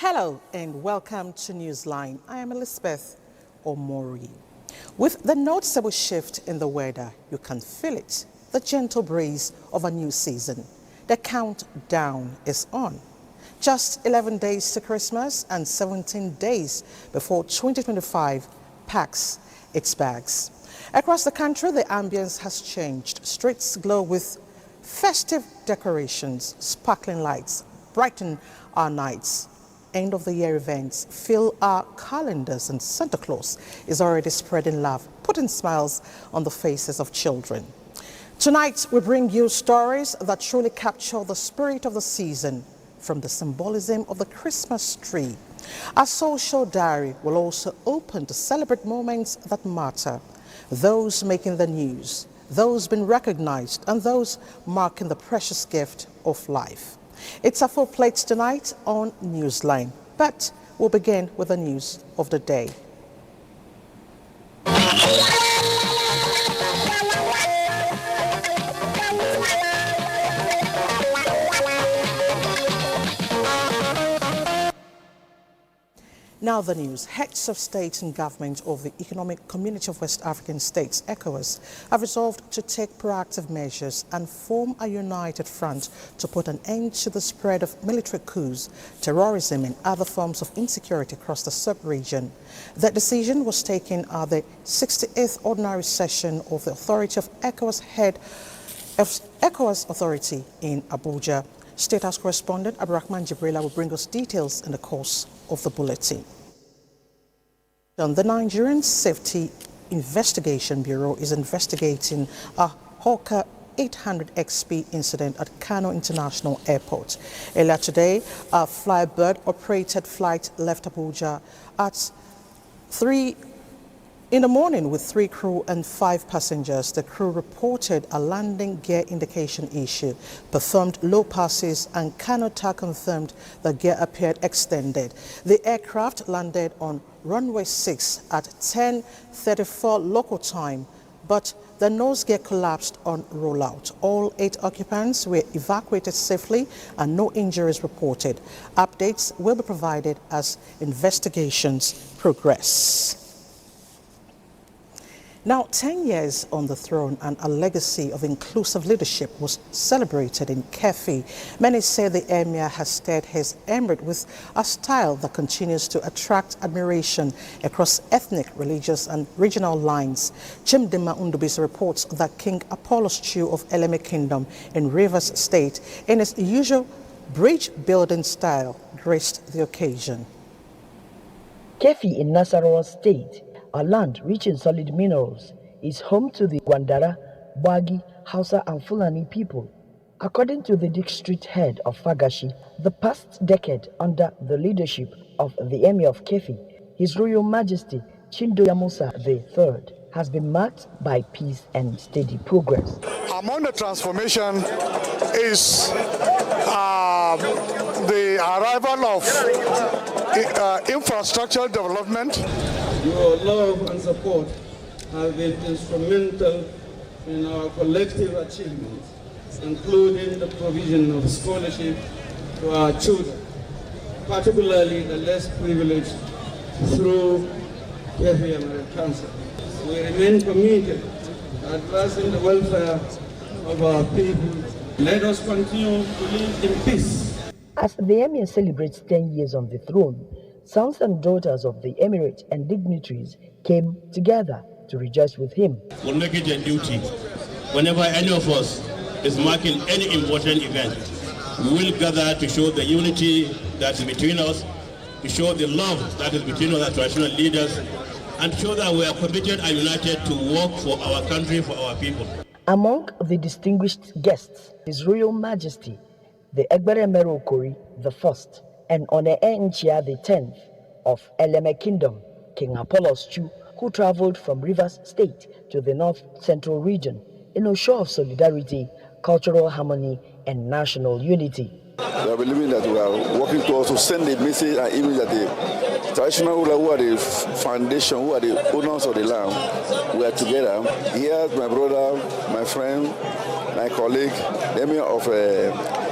Hello and welcome to Newsline. I am Elizabeth Omori. With the noticeable shift in the weather, you can feel it, the gentle breeze of a new season. The countdown is on. Just 11 days to Christmas and 17 days before 2025 packs its bags. Across the country, the ambience has changed. Streets glow with festive decorations, sparkling lights brighten our nights. End of the year events fill our calendars, and Santa Claus is already spreading love, putting smiles on the faces of children. Tonight, we bring you stories that truly capture the spirit of the season, from the symbolism of the Christmas tree. Our social diary will also open to celebrate moments that matter, those making the news, those being recognized, and those marking the precious gift of life. It's a full plate tonight on Newsline, but we'll begin with the news of the day. Now the news. Heads of state and government of the Economic Community of West African States, ECOWAS, have resolved to take proactive measures and form a united front to put an end to the spread of military coups, terrorism and other forms of insecurity across the sub-region. That decision was taken at the 68th Ordinary Session of the Authority of ECOWAS Head of ECOWAS Authority in Abuja. State House correspondent Abdurrahman Jibrila will bring us details in the course of the bulletin. The Nigerian Safety Investigation Bureau is investigating a Hawker 800 XP incident at Kano International Airport. Earlier today, a Flybird-operated flight left Abuja at 3 in the morning with 3 crew and 5 passengers. The crew reported a landing gear indication issue, performed low passes, and Kano Tower confirmed the gear appeared extended. The aircraft landed on runway 6 at 10:34 local time, but the nose gear collapsed on rollout. All 8 occupants were evacuated safely and no injuries reported. Updates will be provided as investigations progress. Now, 10 years on the throne and a legacy of inclusive leadership was celebrated in Kefi. Many say the emir has steered his emirate with a style that continues to attract admiration across ethnic, religious and regional lines. Chimdima Undubisi reports that King Apollos II of Eleme Kingdom in Rivers State, in his usual bridge-building style, graced the occasion. Kefi in Nasarawa State, a land rich in solid minerals, is home to the Gwandara, Bwagi, Hausa and Fulani people. According to the district head of Fagashi, the past decade under the leadership of the Emir of Kefi, His Royal Majesty Chindo Yamusa III, has been marked by peace and steady progress. Among the transformation is the arrival of infrastructure development. Your love and support have been instrumental in our collective achievements, including the provision of scholarship to our children, particularly the less privileged, through Kefi Americanza. We remain committed to advancing the welfare of our people. Let us continue to live in peace. As the Emir celebrates 10 years on the throne, sons and daughters of the emirate and dignitaries came together to rejoice with him. We'll make it a duty. Whenever any of us is marking any important event, we will gather to show the unity that is between us, to show the love that is between us as traditional leaders, and to show that we are committed and united to work for our country, for our people. Among the distinguished guests, His Royal Majesty, the Egbere Mero Okori I, and One Nchia the 10th of Eleme Kingdom, King Apollos II, who traveled from Rivers State to the North Central region in a show of solidarity, cultural harmony, and national unity. We are believing that we are working towards to send a message and image that the traditional ruler, who are the foundation, who are the owners of the land, we are together. Here, my brother, my friend, my colleague, the Emir of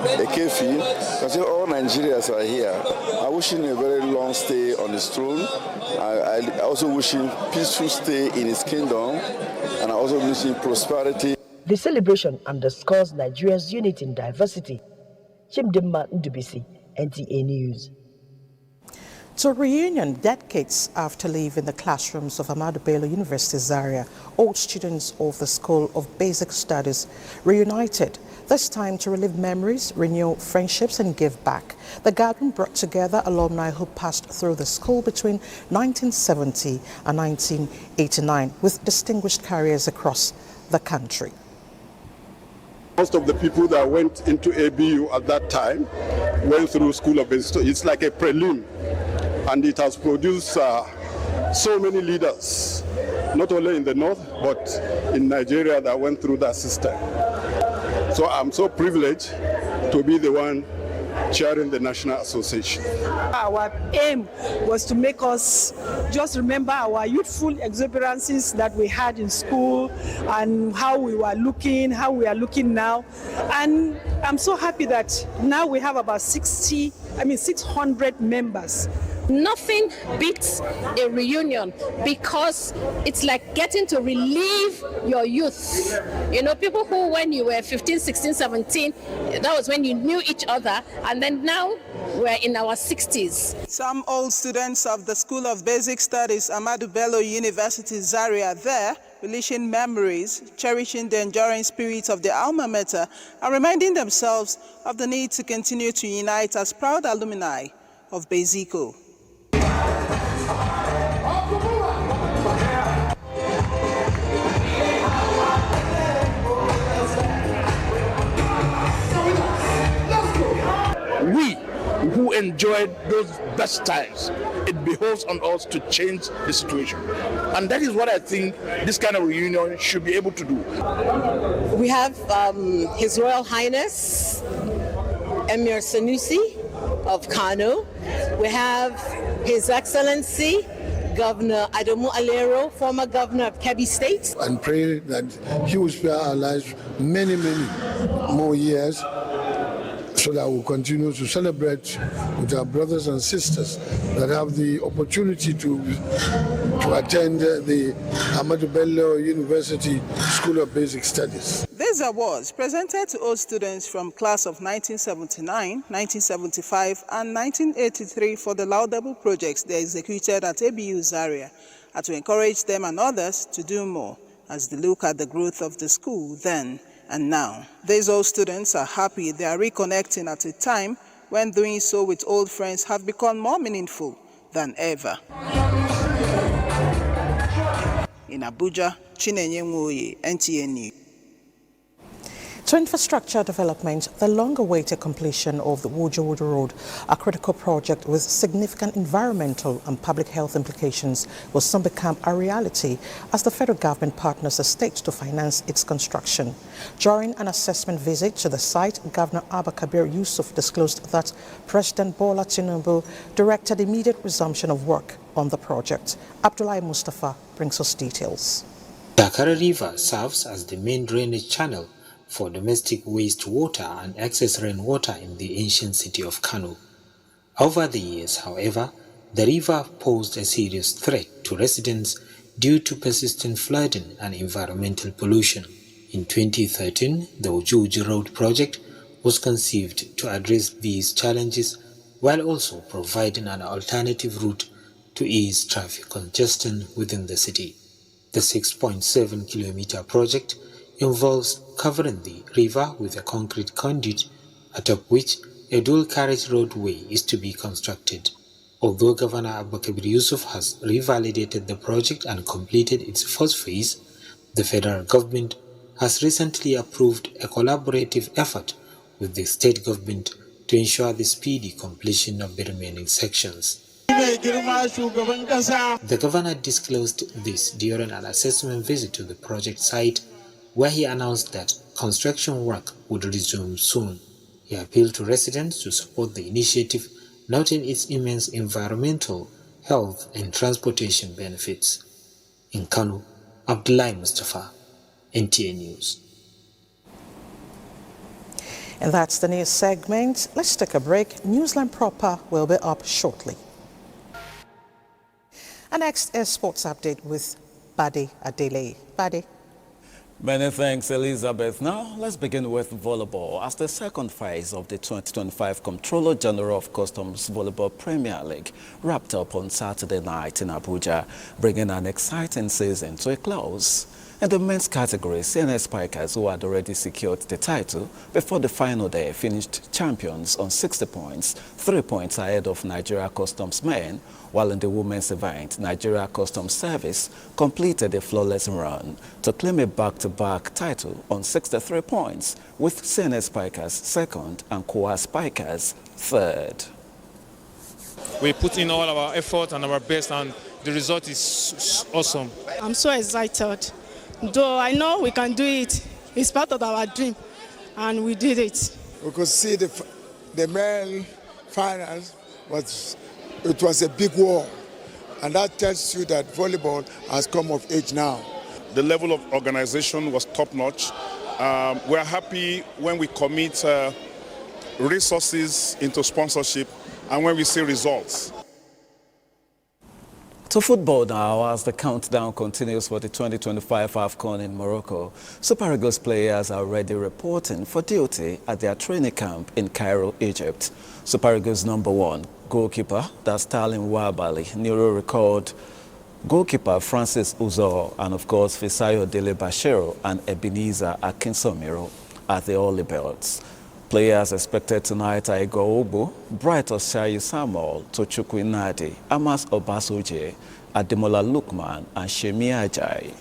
a Kefi. I say all Nigerians are here. I wish him a very long stay on his throne. I also wish him peaceful stay in his kingdom, and I also wish him prosperity. The celebration underscores Nigeria's unity in diversity. Chimdimma Ndubisi, NTA News. To a reunion decades after leaving the classrooms of Ahmadu Bello University Zaria, old students of the School of Basic Studies reunited, this time to relive memories, renew friendships and give back. The gathering brought together alumni who passed through the school between 1970 and 1989 with distinguished careers across the country. Most of the people that went into ABU at that time went through School of Basic Studies. It's like a prelim, and it has produced so many leaders, not only in the north, but in Nigeria that went through that system. So I'm so privileged to be the one chairing the National Association. Our aim was to make us just remember our youthful exuberances that we had in school and how we were looking, how we are looking now. And I'm so happy that now we have about 600 members. Nothing beats a reunion because it's like getting to relive your youth. You know, people who when you were 15, 16, 17, that was when you knew each other, and then now we're in our 60s. Some old students of the School of Basic Studies, Ahmadu Bello University Zaria, there relishing memories, cherishing the enduring spirit of the alma mater, and reminding themselves of the need to continue to unite as proud alumni of Basico. We who enjoyed those best times, it behoves on us to change the situation. And that is what I think this kind of reunion should be able to do. We have His Royal Highness Emir Sanusi of Kano. We have His Excellency Governor Adamu Alero, former governor of Kebbi State. And pray that he will spare our lives many, many more years, so that we'll continue to celebrate with our brothers and sisters that have the opportunity to attend the Ahmadu Bello University School of Basic Studies. These awards presented to all students from class of 1979, 1975 and 1983 for the laudable projects they executed at ABU Zaria are to encourage them and others to do more as they look at the growth of the school then and now. These old students are happy they are reconnecting at a time when doing so with old friends have become more meaningful than ever. In Abuja, Chinenye Nwoye, NTA News. To infrastructure development, the long-awaited completion of the Wuju Road, a critical project with significant environmental and public health implications, will soon become a reality as the federal government partners the state to finance its construction. During an assessment visit to the site, Governor Abba Kabir Yusuf disclosed that President Bola Tinubu directed immediate resumption of work on the project. Abdullahi Mustafa brings us details. The Akara River serves as the main drainage channel for domestic wastewater and excess rainwater in the ancient city of Kano. Over the years, however, the river posed a serious threat to residents due to persistent flooding and environmental pollution. In 2013, the Wuju Road project was conceived to address these challenges while also providing an alternative route to ease traffic congestion within the city. The 6.7-kilometer project involves covering the river with a concrete conduit, atop which a dual-carriage roadway is to be constructed. Although Governor Abba Kabir Yusuf has revalidated the project and completed its first phase, the federal government has recently approved a collaborative effort with the state government to ensure the speedy completion of the remaining sections. The governor disclosed this during an assessment visit to the project site, where he announced that construction work would resume soon. He appealed to residents to support the initiative, noting its immense environmental, health and transportation benefits. In Kano, Abdullahi Mustafa, NTA News. And that's the news segment. Let's take a break. Newsline proper will be up shortly. Our next is sports update with Badi Adele. Badi. Many thanks, Elizabeth. Now, let's begin with volleyball. As the second phase of the 2025 Comptroller General of Customs Volleyball Premier League wrapped up on Saturday night in Abuja, bringing an exciting season to a close. In the men's category, CNS Spikers, who had already secured the title before the final day, finished champions on 60 points, 3 points ahead of Nigeria Customs men, while in the women's event, Nigeria Customs Service completed a flawless run to claim a back-to-back title on 63 points, with CNS Spikers second and Kowa Spikers third. We put in all our effort and our best, and the result is awesome. I'm so excited. Though I know we can do it, it's part of our dream, and we did it. We could see the male finals, it was a big war, and that tells you that volleyball has come of age now. The level of organization was top-notch. We're happy when we commit resources into sponsorship and when we see results. To football now, as the countdown continues for the 2025 AFCON in Morocco, Super Eagles players are already reporting for duty at their training camp in Cairo, Egypt. Super Eagles #1 goalkeeper, that's Stalin Wabali, Neuro record goalkeeper Francis Uzo, and of course Fisayo Dele Bashiro and Ebenezer Akinsomiro at the All Belts. Players expected tonight are Igor Ogbo, Bright Oshayi Samuel, Tochukwu Nadi, Amas Obasoje, Ademola Lukman, and Shemi Ajayi.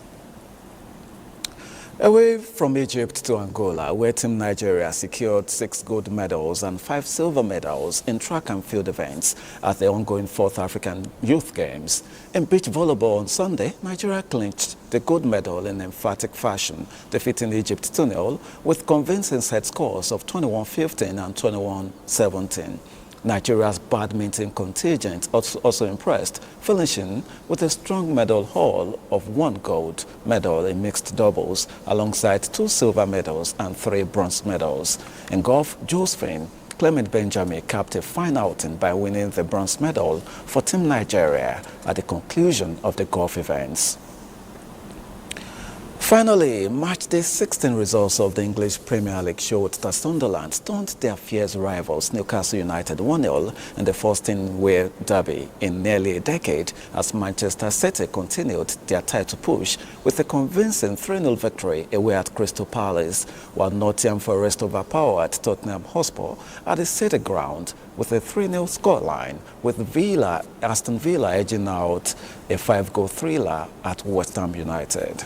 Away from Egypt to Angola, where Team Nigeria secured 6 gold medals and 5 silver medals in track and field events at the ongoing 4th African Youth Games. In beach volleyball on Sunday, Nigeria clinched the gold medal in emphatic fashion, defeating Egypt 2-0 with convincing set scores of 21-15 and 21-17. Nigeria's badminton contingent also impressed, finishing with a strong medal haul of 1 gold medal in mixed doubles, alongside 2 silver medals and 3 bronze medals. In golf, Josephine Clement Benjamin capped a fine outing by winning the bronze medal for Team Nigeria at the conclusion of the golf events. Finally, matchday 16 results of the English Premier League showed that Sunderland stunned their fierce rivals Newcastle United 1-0 in the first in-way derby in nearly a decade, as Manchester City continued their title push with a convincing 3-0 victory away at Crystal Palace, while Nottingham Forest overpowered Tottenham Hotspur at the City ground with a 3-0 scoreline, with Aston Villa edging out a 5-goal thriller at West Ham United.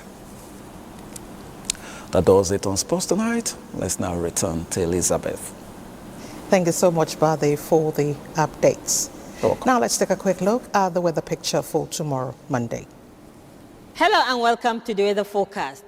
That does it on Sports Tonight. Let's now return to Elizabeth. Thank you so much, Badi, for the updates. Now let's take a quick look at the weather picture for tomorrow, Monday. Hello and welcome to the weather forecast.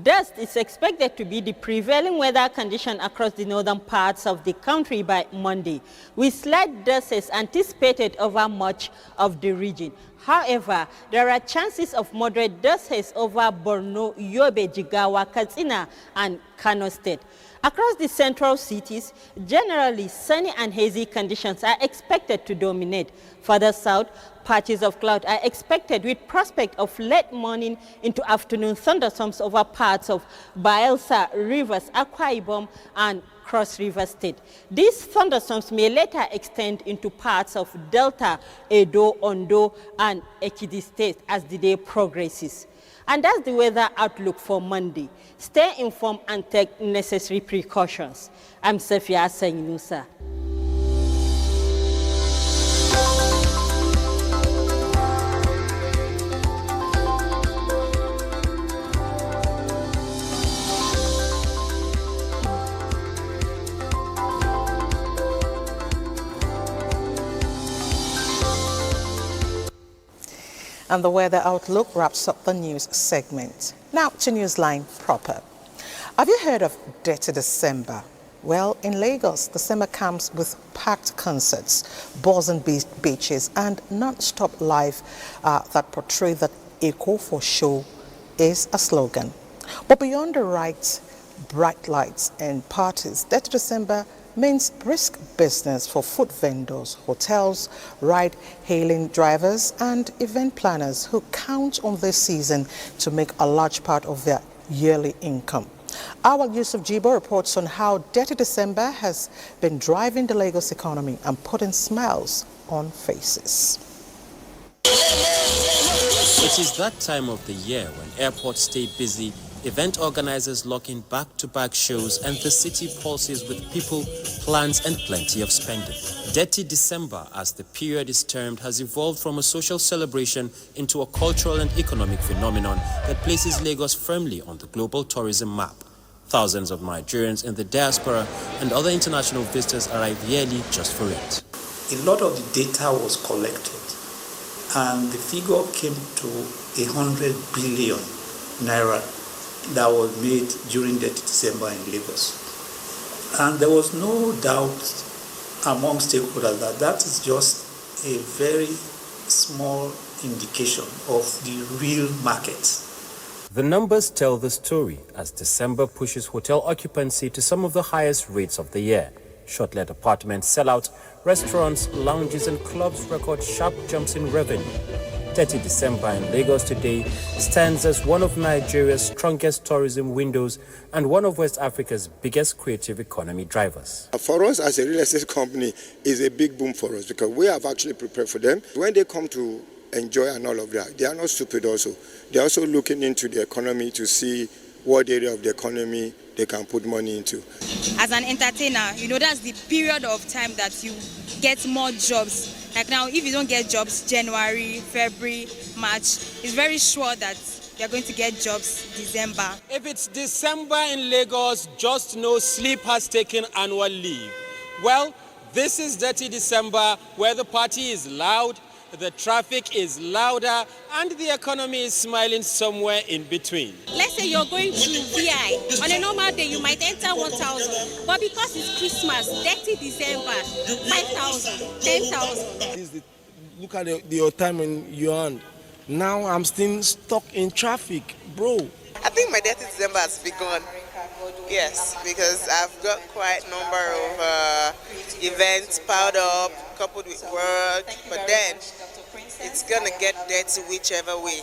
Dust is expected to be the prevailing weather condition across the northern parts of the country by Monday, with slight dusts anticipated over much of the region. However, there are chances of moderate dusts over Borno, Yobe, Jigawa, Katsina, and Kano State. Across the central cities, generally sunny and hazy conditions are expected to dominate. Further south, patches of cloud are expected with prospect of late morning into afternoon thunderstorms over parts of Bayelsa, Rivers, Akwa Ibom, and Cross River State. These thunderstorms may later extend into parts of Delta, Edo, Ondo, and Ekiti State as the day progresses. And that's the weather outlook for Monday. Stay informed and take necessary precautions. I'm Safia Senginusa. And the weather outlook wraps up the news segment. Now to Newsline proper. Have you heard of Dirty December? Well, in Lagos, December comes with packed concerts, buzzing beaches, and non-stop life that portray that Eco for Show is a slogan. But beyond the right bright lights and parties, 30 December means brisk business for food vendors, hotels, ride-hailing drivers and event planners who count on this season to make a large part of their yearly income. Our Yusuf Jibo reports on how 30 December has been driving the Lagos economy and putting smiles on faces. It is that time of the year when airports stay busy, event organizers lock in back-to-back shows, and the city pulses with people, plans, and plenty of spending. Dirty December, as the period is termed, has evolved from a social celebration into a cultural and economic phenomenon that places Lagos firmly on the global tourism map. Thousands of Nigerians in the diaspora and other international visitors arrive yearly just for it. A lot of the data was collected, and the figure came to 100 billion naira that was made during the December in Lagos. And there was no doubt among stakeholders that is just a very small indication of the real market. The numbers tell the story as December pushes hotel occupancy to some of the highest rates of the year. Short-let apartments sell out, restaurants, lounges and clubs record sharp jumps in revenue. 30 December in Lagos today stands as one of Nigeria's strongest tourism windows and one of West Africa's biggest creative economy drivers. For us as a real estate company, it's a big boom for us because we have actually prepared for them. When they come to enjoy and all of that, they are not stupid also. They're also looking into the economy to see what area of the economy they can put money into. As an entertainer, that's the period of time that you get more jobs. Like now, if you don't get jobs January, February, March, it's very sure that you're going to get jobs December. If it's December in Lagos, just know sleep has taken annual leave. Well, this is Dirty December, where the party is loud, the traffic is louder, and the economy is smiling somewhere in between. Let's say you're going to VI. On a normal day, you might enter 1,000. But because it's Christmas, 30 December, 5,000, 10,000. Look at your time in yuan. Now I'm still stuck in traffic, bro. I think my 30 December has begun. Yes, because I've got quite a number of events piled up, coupled with work, but then it's gonna get dirty whichever way.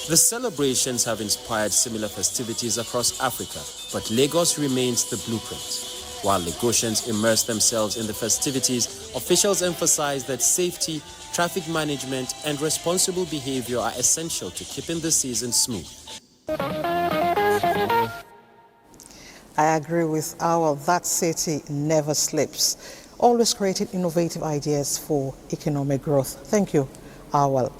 The celebrations have inspired similar festivities across Africa, but Lagos remains the blueprint. While Lagosians immerse themselves in the festivities, officials emphasize that safety, traffic management, and responsible behavior are essential to keeping the season smooth. I agree with Awal. That city never sleeps, always creating innovative ideas for economic growth. Thank you, Awal.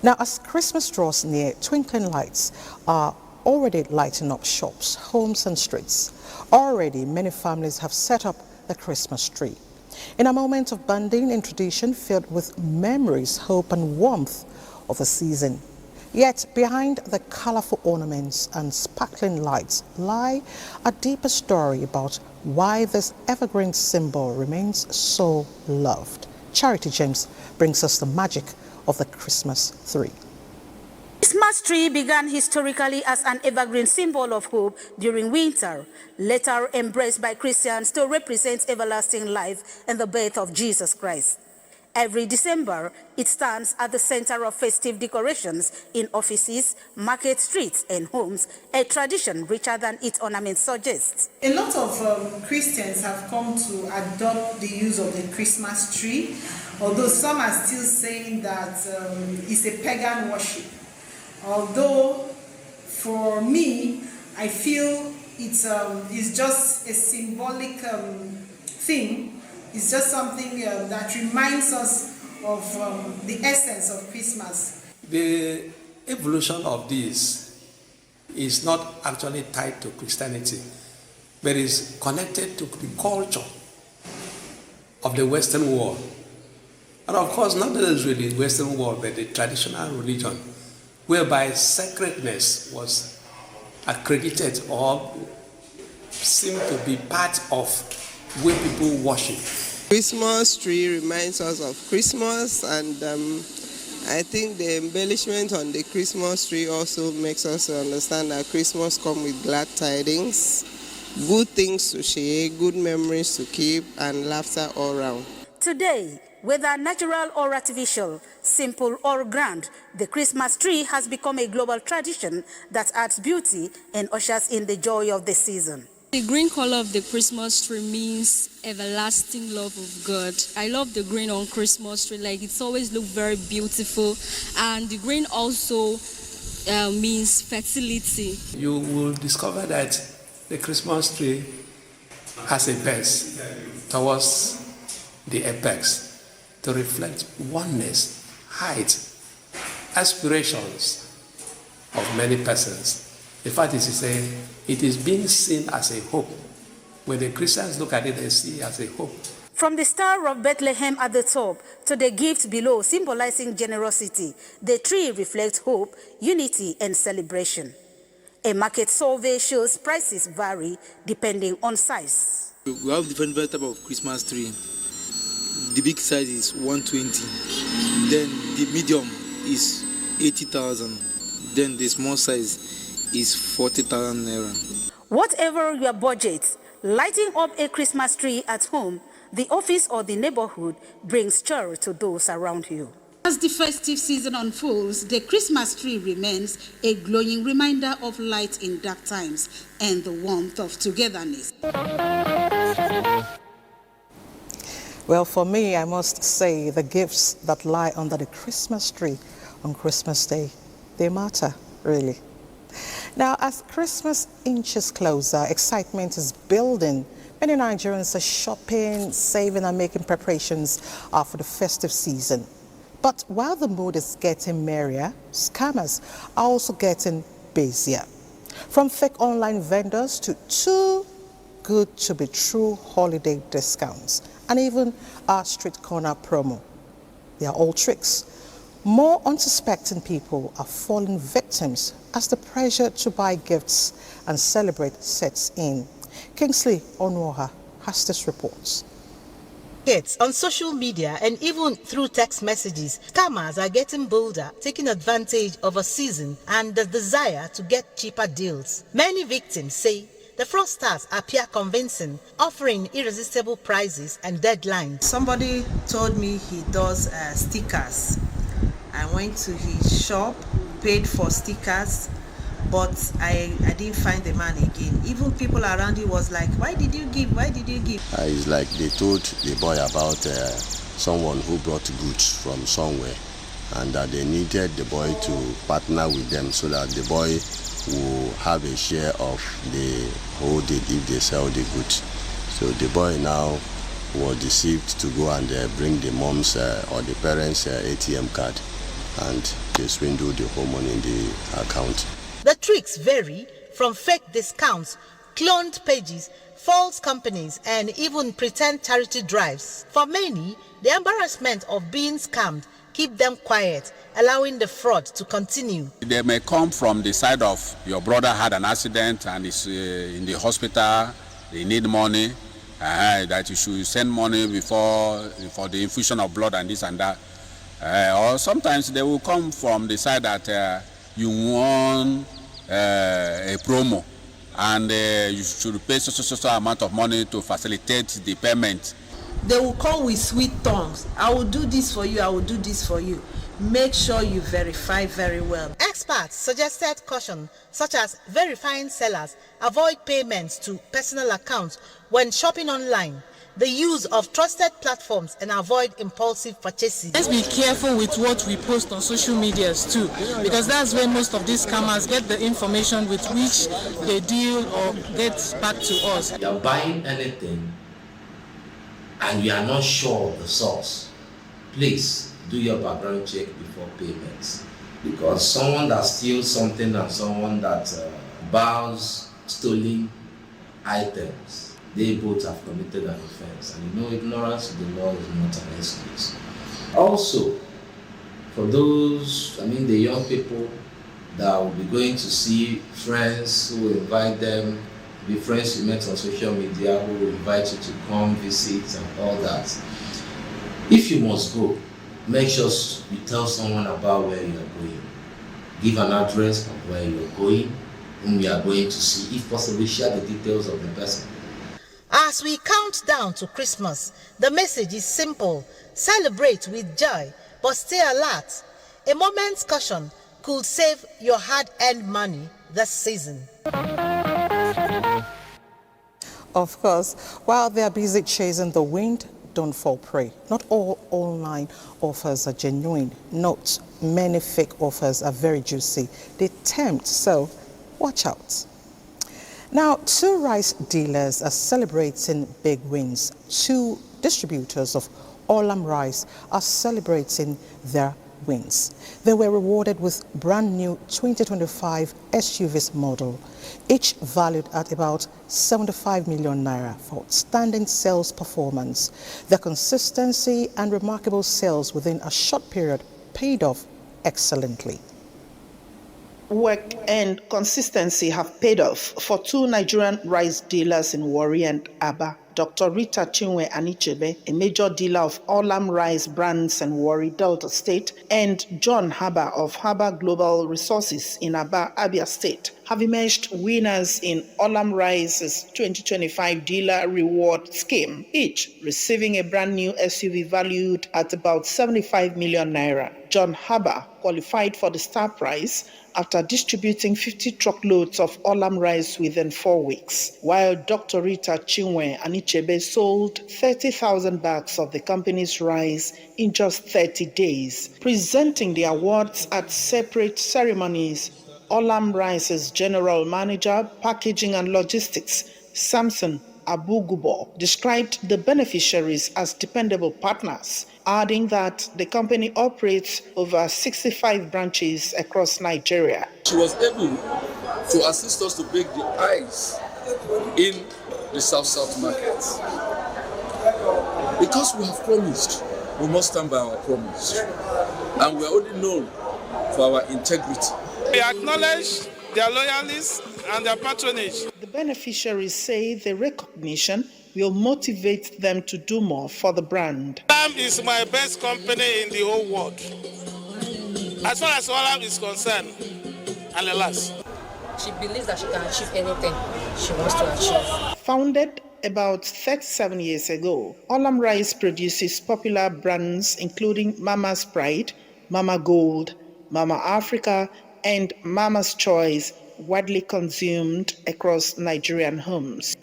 Now, as Christmas draws near, twinkling lights are already lighting up shops, homes and streets. Already, many families have set up the Christmas tree. In a moment of bonding and tradition filled with memories, hope and warmth of the season. Yet behind the colorful ornaments and sparkling lights lie a deeper story about why this evergreen symbol remains so loved. Charity James brings us the magic of the Christmas tree. Christmas tree began historically as an evergreen symbol of hope during winter, later embraced by Christians to represent everlasting life and the birth of Jesus Christ. Every December, it stands at the center of festive decorations in offices, market streets, and homes, a tradition richer than its ornament suggests. A lot of Christians have come to adopt the use of the Christmas tree, although some are still saying that it's a pagan worship. Although, for me, I feel it's just a symbolic thing. It's just something that reminds us of the essence of Christmas. The evolution of this is not actually tied to Christianity, but is connected to the culture of the Western world. And of course, not necessarily the Western world, but the traditional religion, whereby sacredness was accredited or seemed to be part of where people worship. Christmas tree reminds us of Christmas, and I think the embellishment on the Christmas tree also makes us understand that Christmas comes with glad tidings, good things to share, good memories to keep, and laughter all around. Today, whether natural or artificial, simple or grand, the Christmas tree has become a global tradition that adds beauty and ushers in the joy of the season. The green color of the Christmas tree means everlasting love of God. I love the green on Christmas tree, like it's always look very beautiful, and the green also means fertility. You will discover that the Christmas tree has a base towards the apex to reflect oneness, height, aspirations of many persons. In fact, it is being seen as a hope. When the Christians look at it, they see it as a hope. From the Star of Bethlehem at the top to the gift below symbolizing generosity, the tree reflects hope, unity, and celebration. A market survey shows prices vary depending on size. We have different types of Christmas tree. The big size is 120. Then the medium is 80,000. Then the small size is 40,000 naira. Whatever your budget, lighting up a Christmas tree at home, the office, or the neighborhood brings joy to those around you. As the festive season unfolds, the Christmas tree remains a glowing reminder of light in dark times and the warmth of togetherness. Well, for me, I must say the gifts that lie under the Christmas tree on Christmas Day, they matter, really. Now, as Christmas inches closer, excitement is building. Many Nigerians are shopping, saving, and making preparations for the festive season. But while the mood is getting merrier, scammers are also getting busier. From fake online vendors to too good to be true holiday discounts, and even our street corner promo. They are all tricks. More unsuspecting people are falling victims as the pressure to buy gifts and celebrate sets in. Kingsley Onwoha has this report. On social media and even through text messages, scammers are getting bolder, taking advantage of a season and the desire to get cheaper deals. Many victims say the fraudsters appear convincing, offering irresistible prices and deadlines. Somebody told me he does stickers. I went to his shop, paid for stickers, but I didn't find the man again. Even people around him was like, why did you give? Why did you give? It's like they told the boy about someone who brought goods from somewhere, and that they needed the boy to partner with them so that the boy will have a share of the whole deal if they sell the goods. So the boy now was deceived to go and bring the mom's or the parents' ATM card, and they swindled the whole money in the account. The tricks vary from fake discounts, cloned pages, false companies, and even pretend charity drives. For many, the embarrassment of being scammed keep them quiet, allowing the fraud to continue. They may come from the side of your brother had an accident and is in the hospital, they need money, that you should send money for the infusion of blood and this and that. Or sometimes they will come from the side that you won a promo and you should pay so amount of money to facilitate the payment. They will come with sweet tongues. I will do this for you, I will do this for you. Make sure you verify very well. Experts suggested caution, such as verifying sellers, avoid payments to personal accounts when shopping online, the use of trusted platforms, and avoid impulsive purchases. Let's be careful with what we post on social medias too, because that's where most of these scammers get the information with which they deal or get back to us. You're buying anything and you are not sure of the source, please do your background check before payments, because someone that steals something and someone that buys stolen items, they both have committed an offense, and ignorance of the law is not an excuse. Also, for those, the young people that will be going to see friends who will invite them, be friends you met on social media who will invite you to come visit and all that. If you must go, make sure you tell someone about where you are going. Give an address of where you are going, whom you are going to see. If possible, share the details of the person. As we count down to Christmas, the message is simple. Celebrate with joy, but stay alert. A moment's caution could save your hard-earned money this season. Of course, while they are busy chasing the wind, don't fall prey. Not all online offers are genuine. Note, many fake offers are very juicy. They tempt, so watch out. Now, 2 rice dealers are celebrating big wins. 2 distributors of Olam rice are celebrating their wins. They were rewarded with brand new 2025 SUVs model, each valued at about 75 million naira for outstanding sales performance. Their consistency and remarkable sales within a short period paid off excellently. Work and consistency have paid off for 2 Nigerian rice dealers in Warri and Aba. Dr. Rita Chinwe Anichebe, a major dealer of Olam rice brands in Warri, Delta State, and John Haba of Haba Global Resources in Aba, Abia State, have emerged winners in Olam Rice's 2025 dealer reward scheme, each receiving a brand new SUV valued at about 75 million naira. John Haba qualified for the star prize after distributing 50 truckloads of Olam rice within 4 weeks, while Dr. Rita Chinwe Anichebe sold 30,000 bags of the company's rice in just 30 days. Presenting the awards at separate ceremonies, Olam Rice's General Manager, Packaging and Logistics, Samson Abugubo, described the beneficiaries as dependable partners, adding that the company operates over 65 branches across Nigeria. She was able to assist us to break the ice in the South-South markets. Because we have promised, we must stand by our promise. And we are only known for our integrity. We acknowledge their loyalties and their patronage. The beneficiaries say the recognition will motivate them to do more for the brand. Olam is my best company in the whole world. As far as Olam is concerned, and alas. She believes that she can achieve anything she wants to achieve. Founded about 37 years ago, Olam Rice produces popular brands including Mama's Pride, Mama Gold, Mama Africa, and Mama's Choice, widely consumed across Nigerian homes.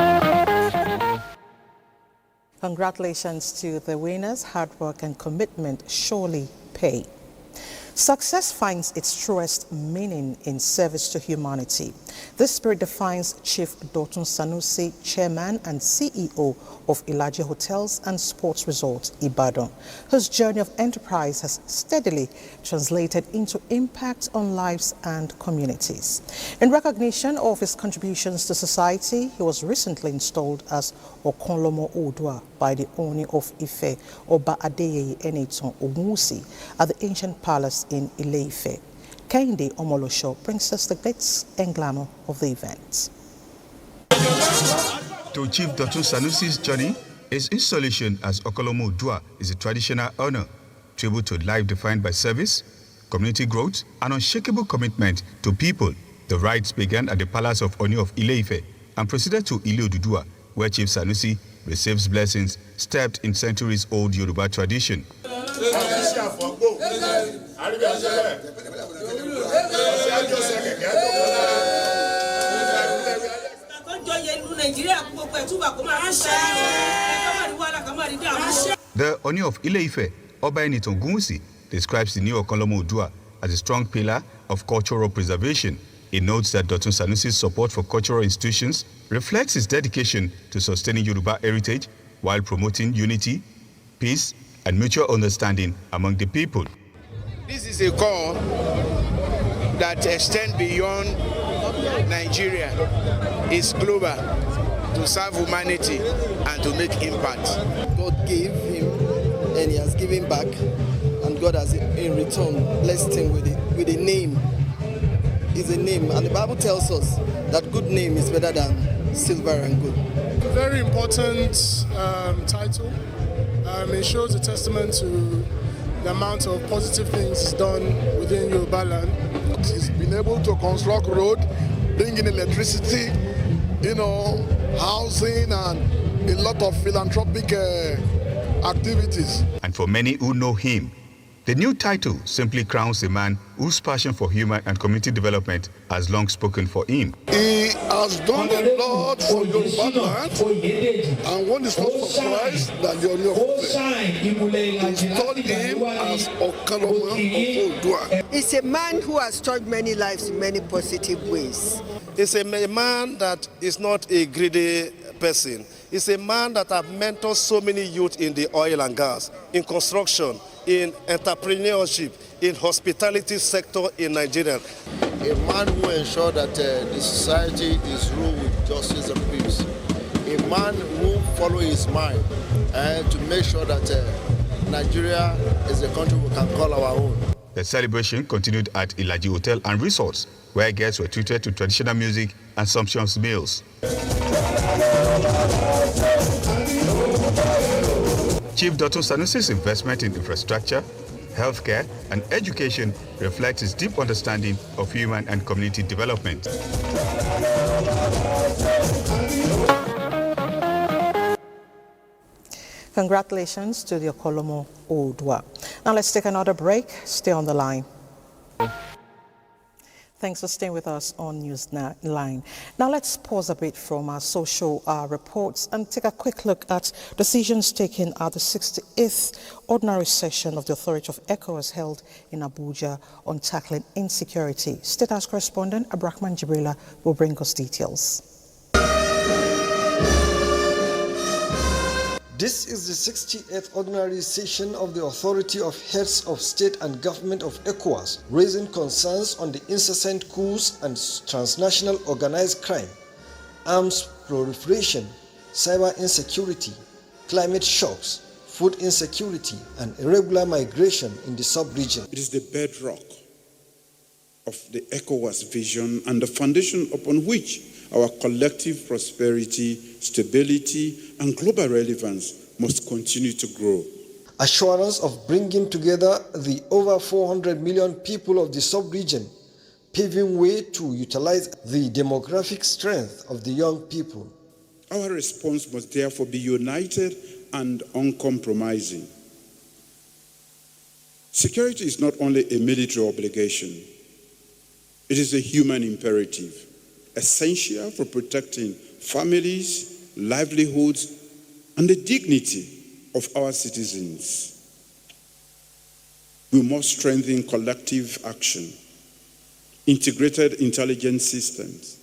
Congratulations to the winners. Hard work and commitment surely pay. Success finds its truest meaning in service to humanity. This spirit defines Chief Dotun Sanusi, Chairman and CEO of Ilaji Hotels and Sports Resort, Ibadan, whose journey of enterprise has steadily translated into impact on lives and communities. In recognition of his contributions to society, he was recently installed as Okonlomo Odua by the Oni of Ife, Oba Adeyeye Eniton Omusi, at the ancient palace in Ile-Ife. Kehinde Omolosho brings us the glitz and glamour of the event. To Chief Dotun Sanusi's journey, his installation as Okonlomo Odua is a traditional honor, tribute to life defined by service, community growth, and unshakable commitment to people. The rites began at the palace of Oni of Ile-Ife and proceeded to Ile Odudua, where Chief Sanusi receives blessings steeped in centuries-old Yoruba tradition. The Oni of Ile-Ife, Oba Eniton Ogunwusi, describes the new Okonlomo Odua as a strong pillar of cultural preservation. He notes that Dotun Sanusi's support for cultural institutions reflects his dedication to sustaining Yoruba heritage while promoting unity, peace, and mutual understanding among the people. This is a call that extends beyond Nigeria. It's global, to serve humanity and to make impact. God gave him and he has given back, and God has in return blessed him with a name. It's a name, and the Bible tells us that good name is better than silver and gold. A very important title. It shows a testament to the amount of positive things he's done within Yoruba land. He's been able to construct road, bring in electricity, housing, and a lot of philanthropic activities. And for many who know him, the new title simply crowns a man whose passion for human and community development has long spoken for him. He has done a lot for Yoruba land, and one is not surprised that the Ooni installed him as Okaloma of Oodua. He's a man who has touched many lives in many positive ways. He's a man that is not a greedy person. He's a man that has mentored so many youth in the oil and gas, in construction, in entrepreneurship, in hospitality sector in Nigeria. A man who ensured that the society is ruled with justice and peace. A man who follows his mind to make sure that Nigeria is a country we can call our own. The celebration continued at Ilaji Hotel and Resorts, where guests were treated to traditional music and sumptuous meals. Chief Dr. Sanusi's investment in infrastructure, healthcare, and education reflects his deep understanding of human and community development. Congratulations to the Okolomo Oodua. Now let's take another break. Stay on the line. Thanks for staying with us on Newsline. Now let's pause a bit from our social reports and take a quick look at decisions taken at the 68th Ordinary Session of the Authority of ECOWAS held in Abuja on tackling insecurity. State House correspondent Abrahman Jibrila will bring us details. This is the 68th Ordinary Session of the Authority of Heads of State and Government of ECOWAS, raising concerns on the incessant coups and transnational organized crime, arms proliferation, cyber insecurity, climate shocks, food insecurity, and irregular migration in the sub-region. It is the bedrock of the ECOWAS vision and the foundation upon which our collective prosperity, stability, and global relevance must continue to grow. Assurance of bringing together the over 400 million people of the sub-region, paving way to utilize the demographic strength of the young people. Our response must therefore be united and uncompromising. Security is not only a military obligation, it is a human imperative, essential for protecting families, livelihoods, and the dignity of our citizens. We must strengthen collective action, integrated intelligence systems,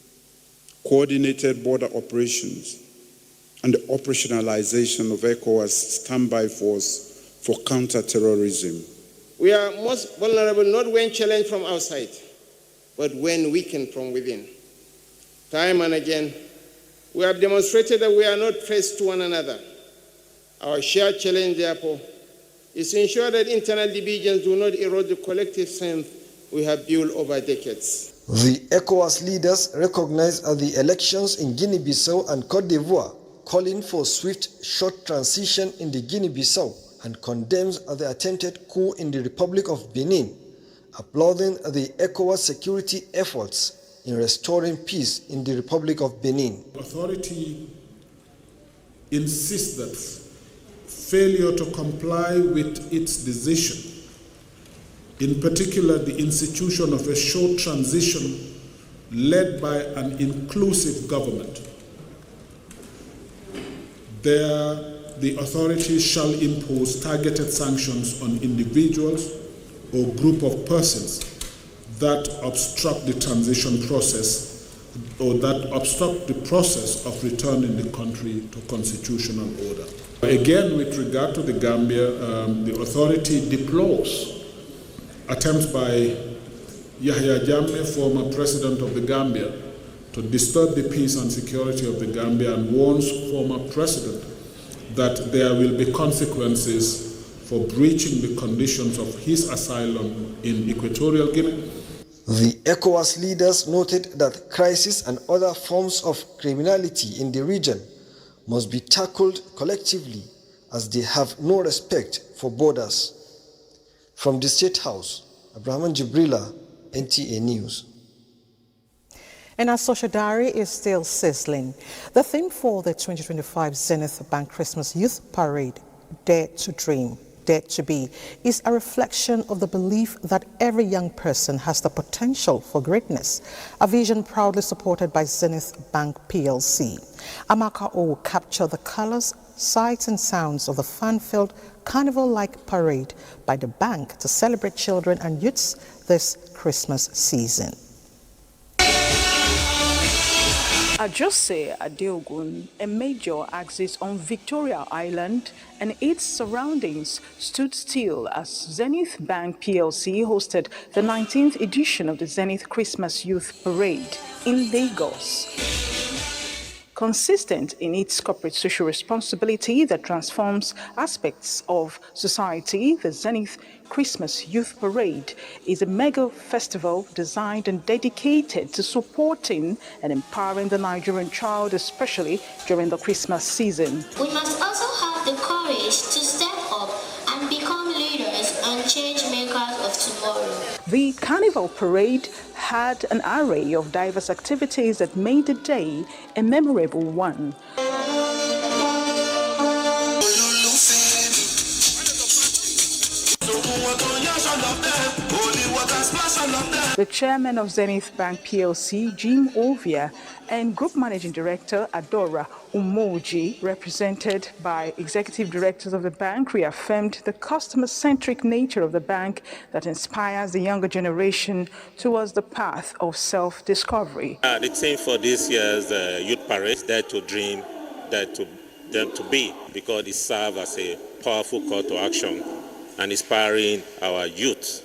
coordinated border operations, and the operationalization of ECOWAS standby force for counter-terrorism. We are most vulnerable not when challenged from outside, but when weakened from within. Time and again, we have demonstrated that we are not faced to one another. Our shared challenge, therefore, is to ensure that internal divisions do not erode the collective strength we have built over decades. The ECOWAS leaders recognized the elections in Guinea-Bissau and Côte d'Ivoire, calling for swift, short transition in the Guinea-Bissau, and condemns the attempted coup in the Republic of Benin, applauding the ECOWAS security efforts in restoring peace in the Republic of Benin. The authority insists that failure to comply with its decision, in particular the institution of a short transition led by an inclusive government, the authorities shall impose targeted sanctions on individuals or group of persons that obstruct the transition process or that obstruct the process of returning the country to constitutional order. Again, with regard to the Gambia, the authority deplores attempts by Yahya Jammeh, former president of the Gambia, to disturb the peace and security of the Gambia, and warns former president that there will be consequences for breaching the conditions of his asylum in Equatorial Guinea. The ECOWAS leaders noted that crisis and other forms of criminality in the region must be tackled collectively, as they have no respect for borders. From the State House, Abraham Jibrila, NTA News. And our social diary is still sizzling. The theme for the 2025 Zenith Bank Christmas Youth Parade, Dare to Dream, Dare to Be, is a reflection of the belief that every young person has the potential for greatness, a vision proudly supported by Zenith Bank PLC. Amaka O captured the colors, sights and sounds of the fun-filled carnival-like parade by the bank to celebrate children and youths this Christmas season. Ajose Adeogun, a major axis on Victoria Island and its surroundings, stood still as Zenith Bank PLC hosted the 19th edition of the Zenith Christmas Youth Parade in Lagos. Consistent in its corporate social responsibility that transforms aspects of society, the Zenith Christmas Youth Parade is a mega festival designed and dedicated to supporting and empowering the Nigerian child, especially during the Christmas season. We must also have the courage to step up and become leaders and change makers of tomorrow. The Carnival Parade had an array of diverse activities that made the day a memorable one. The chairman of Zenith Bank PLC, Jim Ovia, and Group Managing Director Adora Umoji, represented by executive directors of the bank, reaffirmed the customer-centric nature of the bank that inspires the younger generation towards the path of self-discovery. The theme for this year's Youth Parade is Dare to Dream, Dare to Be, because it serves as a powerful call to action and inspiring our youth,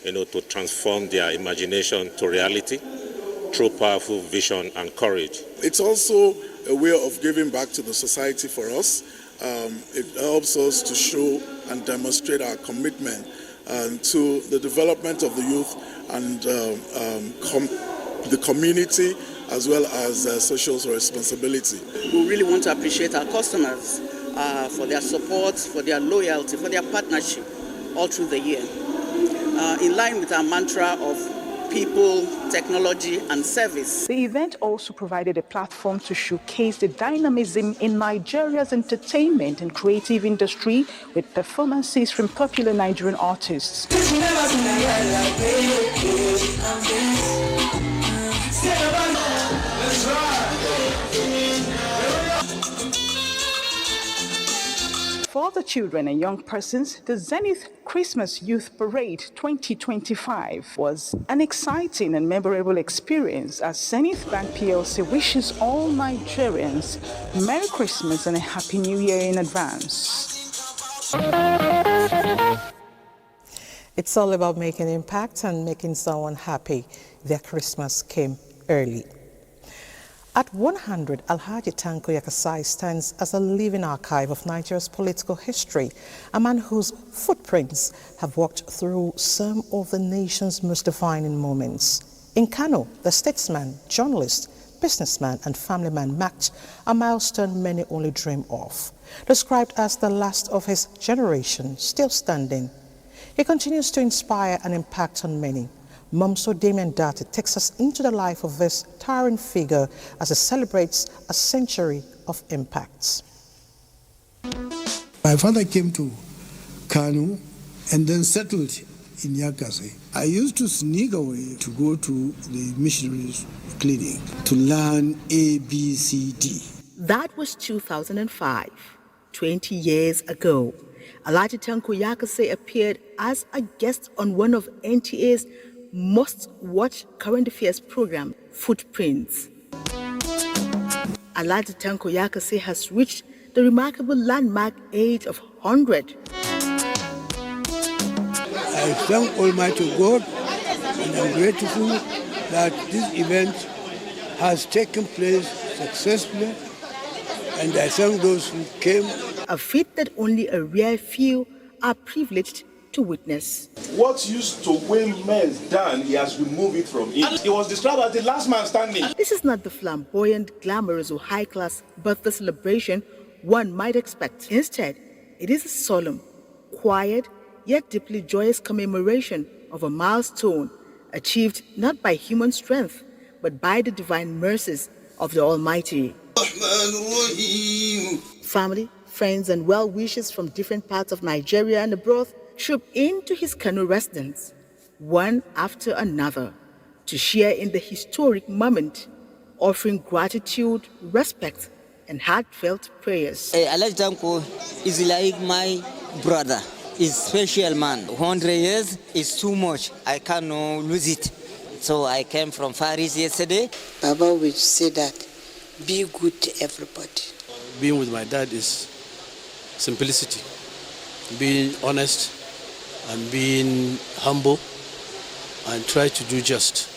to transform their imagination to reality through powerful vision and courage. It's also a way of giving back to the society for us. It helps us to show and demonstrate our commitment to the development of the youth and the community, as well as social responsibility. We really want to appreciate our customers for their support, for their loyalty, for their partnership all through the year. In line with our mantra of people, technology and service. The event also provided a platform to showcase the dynamism in Nigeria's entertainment and creative industry with performances from popular Nigerian artists. For the children and young persons, the Zenith Christmas Youth Parade 2025 was an exciting and memorable experience as Zenith Bank PLC wishes all Nigerians Merry Christmas and a Happy New Year in advance. It's all about making impact and making someone happy. Their Christmas came early. At 100, Alhaji Tanko Yakasai stands as a living archive of Nigeria's political history, a man whose footprints have walked through some of the nation's most defining moments. In Kano, the statesman, journalist, businessman and family man marked a milestone many only dream of. Described as the last of his generation, still standing, he continues to inspire and impact on many. Momso Damien Dati takes us into the life of this towering figure as it celebrates a century of impacts. My father came to Kano and then settled in Yakase. I used to sneak away to go to the missionaries' clinic to learn ABCD. That was 2005, 20 years ago. Alhaji Tanko Yakase appeared as a guest on one of NTA's must-watch current affairs program, Footprints. Alhaji Tanko Yakase has reached the remarkable landmark age of 100. I thank Almighty God and I'm grateful that this event has taken place successfully, and I thank those who came. A feat that only a rare few are privileged to witness. What used to weigh men down, he has removed it from him. He was described as the last man standing. This is not the flamboyant, glamorous or high-class birthday celebration one might expect. Instead, it is a solemn, quiet, yet deeply joyous commemoration of a milestone achieved not by human strength, but by the divine mercies of the Almighty. Family, friends, and well-wishers from different parts of Nigeria and abroad trooped into his Kano residence, one after another, to share in the historic moment, offering gratitude, respect, and heartfelt prayers. Alhaji Tanko is like my brother. He's a special man. 100 years is too much. I cannot lose it. So I came from Paris yesterday. Baba will say that, be good to everybody. Being with my dad is simplicity, being honest and being humble and try to do just.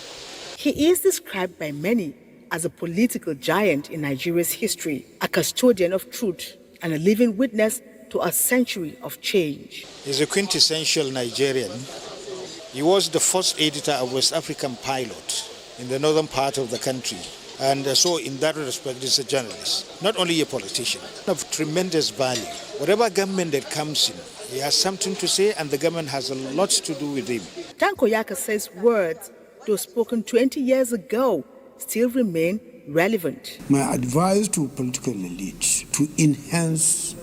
He is described by many as a political giant in Nigeria's history, a custodian of truth, and a living witness to a century of change. He's a quintessential Nigerian. He was the first editor of West African Pilot in the northern part of the country. And so in that respect, he's a journalist, not only a politician, of tremendous value. Whatever government that comes in, he has something to say and the government has a lot to do with him. Tanko Yaka says words, though spoken 20 years ago, still remain relevant. My advice to political elites to enhance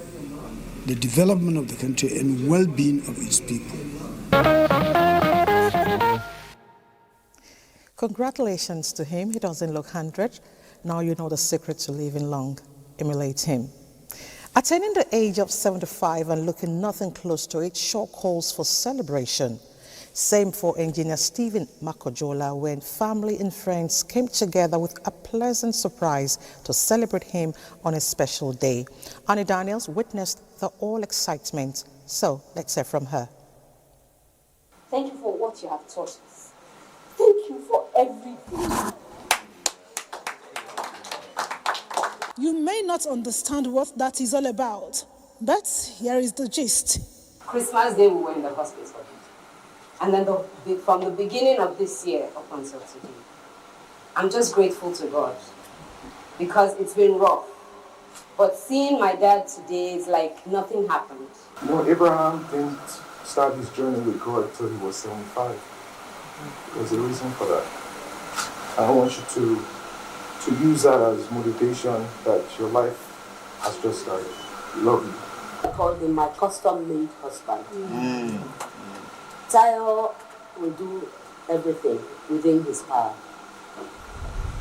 the development of the country and well-being of its people. Congratulations to him. He doesn't look 100. Now you know the secret to living long. Emulate him. Attaining the age of 75 and looking nothing close to it sure calls for celebration. Same for engineer Stephen Makojola when family and friends came together with a pleasant surprise to celebrate him on a special day. Annie Daniels witnessed the all excitement. So let's hear from her. Thank you for what you have taught us. Thank you for everything. You may not understand what that is all about, but here is the gist. Christmas Day, we were in the hospital. And then from the beginning of this year up until today, I'm just grateful to God because it's been rough. But seeing my dad today is like nothing happened. You know, Abraham didn't start his journey with God until he was 75. There's a reason for that. I want you to use that as motivation that your life has just started. Love you. I call him my custom-made husband. Tayo will do everything within his power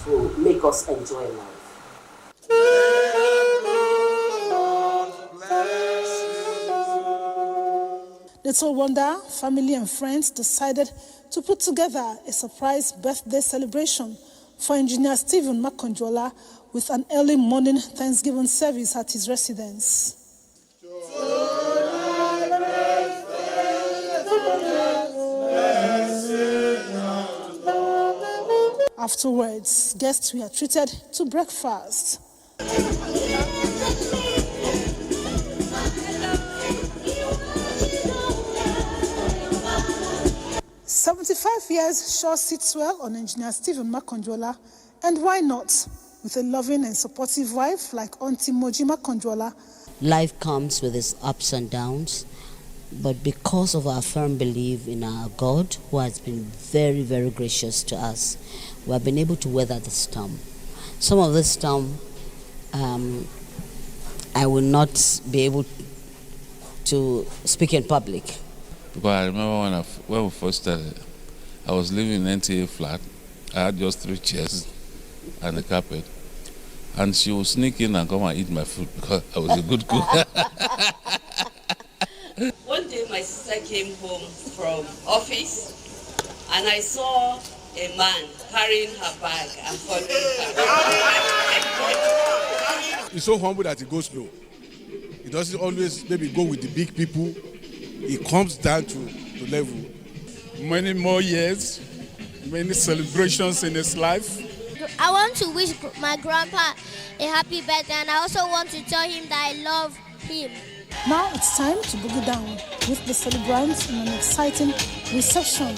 to make us enjoy life. Little wonder, family and friends decided to put together a surprise birthday celebration for engineer Stephen Makonjola with an early morning Thanksgiving service at his residence. Afterwards, guests were treated to breakfast. 75 years sure sits well on engineer Stephen Makonjola, and why not? With a loving and supportive wife like Auntie Moji Makonjola. Life comes with its ups and downs, but because of our firm belief in our God, who has been very, very gracious to us, we have been able to weather the storm. Some of this storm, I will not be able to speak in public. Because I remember when we first started, I was living in an NTA flat. I had just 3 chairs and a carpet. And she would sneak in and come and eat my food because I was a good cook. One day my sister came home from office and I saw a man carrying her bag and following her. He's so humble that he goes slow. He doesn't always maybe go with the big people. He comes down to level. Many more years, many celebrations in his life. I want to wish my grandpa a happy birthday, and I also want to tell him that I love him. Now it's time to boogie down with the celebrants in an exciting reception.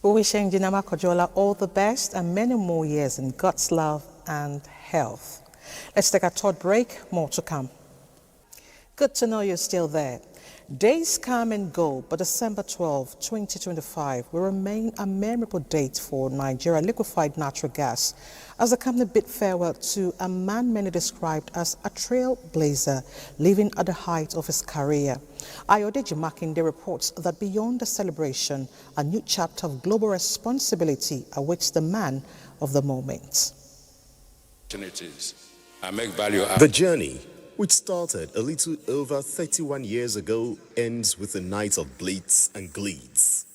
We wish Engineer Makojola all the best and many more years in God's love and health. Let's take a short break, more to come. Good to know you're still there. Days come and go, but December 12, 2025 will remain a memorable date for Nigeria liquefied natural gas as the company bid farewell to a man many described as a trailblazer living at the height of his career. Ayodeji Makinde reports that beyond the celebration, a new chapter of global responsibility awaits the man of the moment. The journey, which started a little over 31 years ago, ends with a night of blitz and gleeds.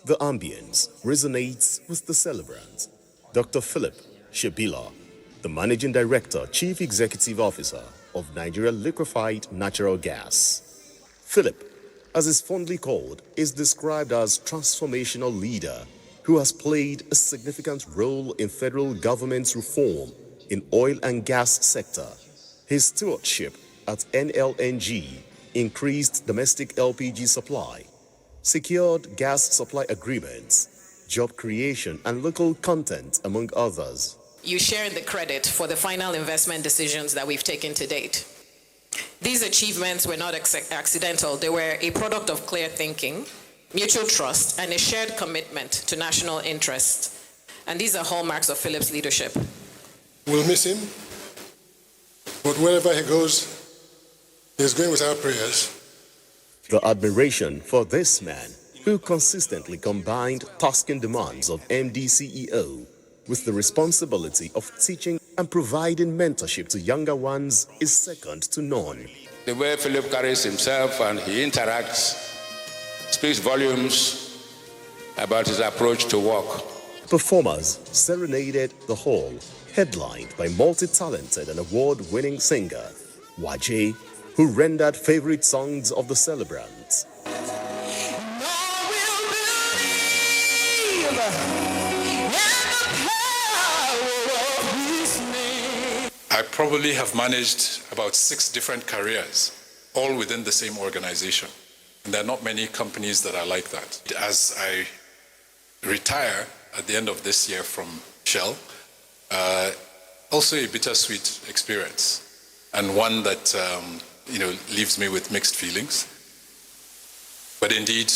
The ambience resonates with the celebrant, Dr. Philip Shebila, the Managing Director, Chief Executive Officer of Nigeria Liquefied Natural Gas. Philip, as is fondly called, is described as transformational leader who has played a significant role in federal government's reform in oil and gas sector. His stewardship at NLNG increased domestic LPG supply, secured gas supply agreements, job creation and local content, among others. You share in the credit for the final investment decisions that we've taken to date. These achievements were not accidental. They were a product of clear thinking, mutual trust, and a shared commitment to national interest. And these are hallmarks of Philip's leadership. We'll miss him. But wherever he goes, he's going with our prayers. The admiration for this man, who consistently combined tasking demands of MD CEO with the responsibility of teaching and providing mentorship to younger ones, is second to none. The way Philip carries himself and he interacts speaks volumes about his approach to work. Performers serenaded the hall, headlined by multi-talented and award-winning singer Waje, who rendered favorite songs of the celebrants. I probably have managed about 6 different careers, all within the same organization. And there are not many companies that are like that. As I retire at the end of this year from Shell, also a bittersweet experience, and one that leaves me with mixed feelings. But indeed,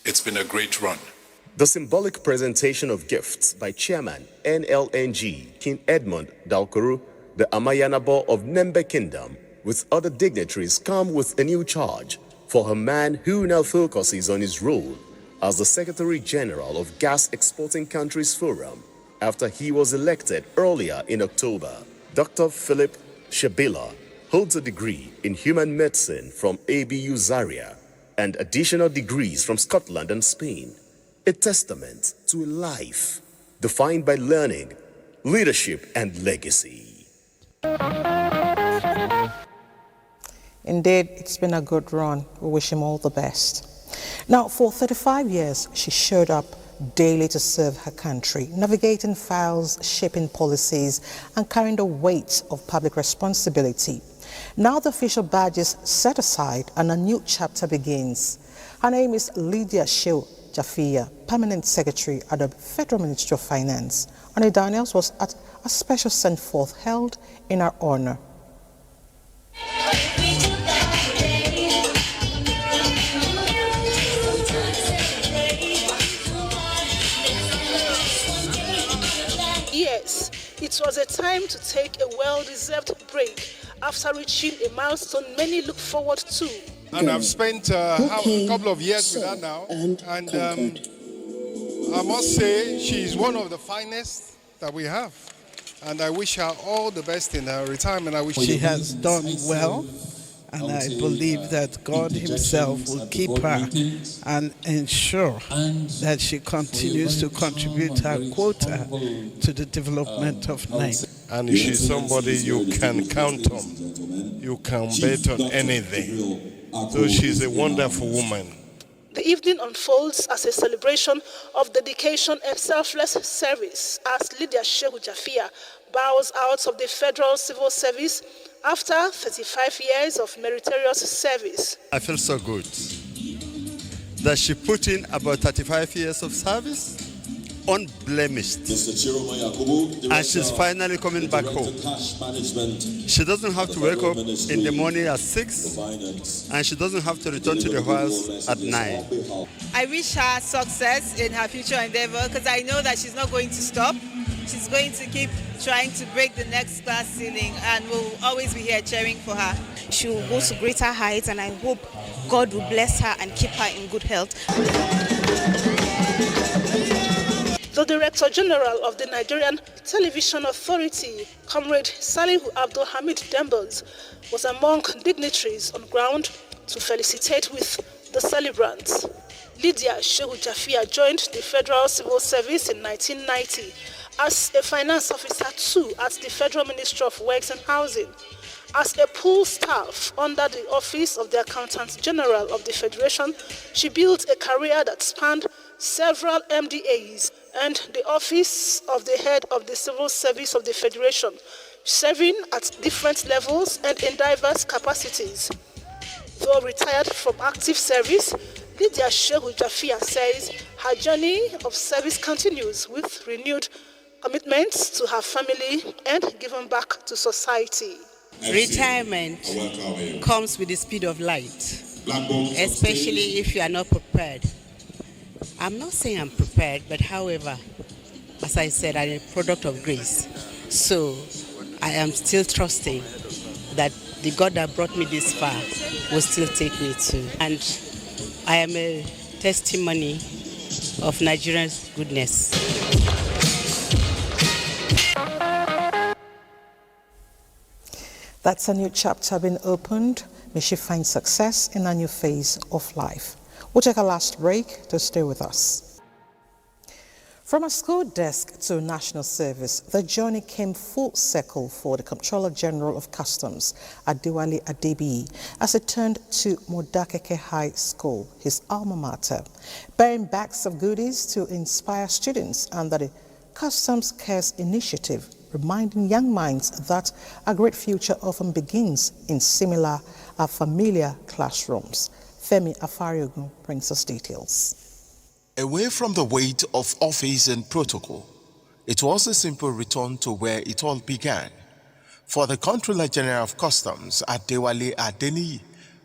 it's been a great run. The symbolic presentation of gifts by Chairman NLNG King Edmund Dalkuru, the Amayanabo of Nembe Kingdom, with other dignitaries, come with a new charge for a man who now focuses on his role as the Secretary General of Gas Exporting Countries Forum, after he was elected earlier in October. Dr. Philip Shebila holds a degree in human medicine from ABU Zaria and additional degrees from Scotland and Spain, a testament to a life defined by learning, leadership, and legacy. Indeed, it's been a good run. We wish him all the best. Now, for 35 years, she showed up daily to serve her country, navigating files, shaping policies, and carrying the weight of public responsibility. Now the official badge is set aside and a new chapter begins. Her name is Lydia Shehu Jafia, Permanent Secretary at the Federal Ministry of Finance. Annie Daniels was at a special send-forth held in her honor. Yes, it was a time to take a well-deserved break after reaching a milestone many look forward to. And I've spent a couple of years with her now, and I must say she's one of the finest that we have. And I wish her all the best in her retirement. I wish she has done well, and I believe that God Himself will keep her and ensure that she continues to contribute her quota to the development of Nigeria. And she's somebody you can count on. You can bet on anything. So she's a wonderful woman. The evening unfolds as a celebration of dedication and selfless service as Lydia Shehu Jafia bows out of the Federal Civil Service after 35 years of meritorious service. I feel so good that she put in about 35 years of service, unblemished. And she's finally coming back home. She doesn't have to wake up in the morning at 6, and she doesn't have to return to the house at 9. I wish her success in her future endeavor because I know that she's not going to stop. She's going to keep trying to break the next class ceiling, and we'll always be here cheering for her. She will go to greater heights, and I hope God will bless her and keep her in good health. The Director General of the Nigerian Television Authority, Comrade Salihu Abdul Hamid Dembos, was among dignitaries on ground to felicitate with the celebrants. Lydia Shehu Jafia joined the Federal Civil Service in 1990 as a finance officer too at the Federal Ministry of Works and Housing. As a pool staff under the Office of the Accountant General of the Federation, she built a career that spanned several MDAs and the Office of the Head of the Civil Service of the Federation, serving at different levels and in diverse capacities. Though retired from active service, Lydia Shehu Jafia says her journey of service continues with renewed commitments to her family and giving back to society. Retirement comes with the speed of light, especially if you are not prepared. I'm not saying I'm prepared, but however, as I said, I'm a product of grace. So I am still trusting that the God that brought me this far will still take me to. And I am a testimony of Nigeria's goodness. That's a new chapter being opened. May she find success in a new phase of life. We'll take a last break to stay with us. From a school desk to national service, the journey came full circle for the Comptroller General of Customs, Adewale Adebiyi, as he turned to Modakeke High School, his alma mater, bearing bags of goodies to inspire students under the Customs Cares initiative, reminding young minds that a great future often begins in similar or familiar classrooms. Femi Afariogun brings us details. Away from the weight of office and protocol, it was a simple return to where it all began. For the Comptroller General of Customs, Adewale Adeniyi,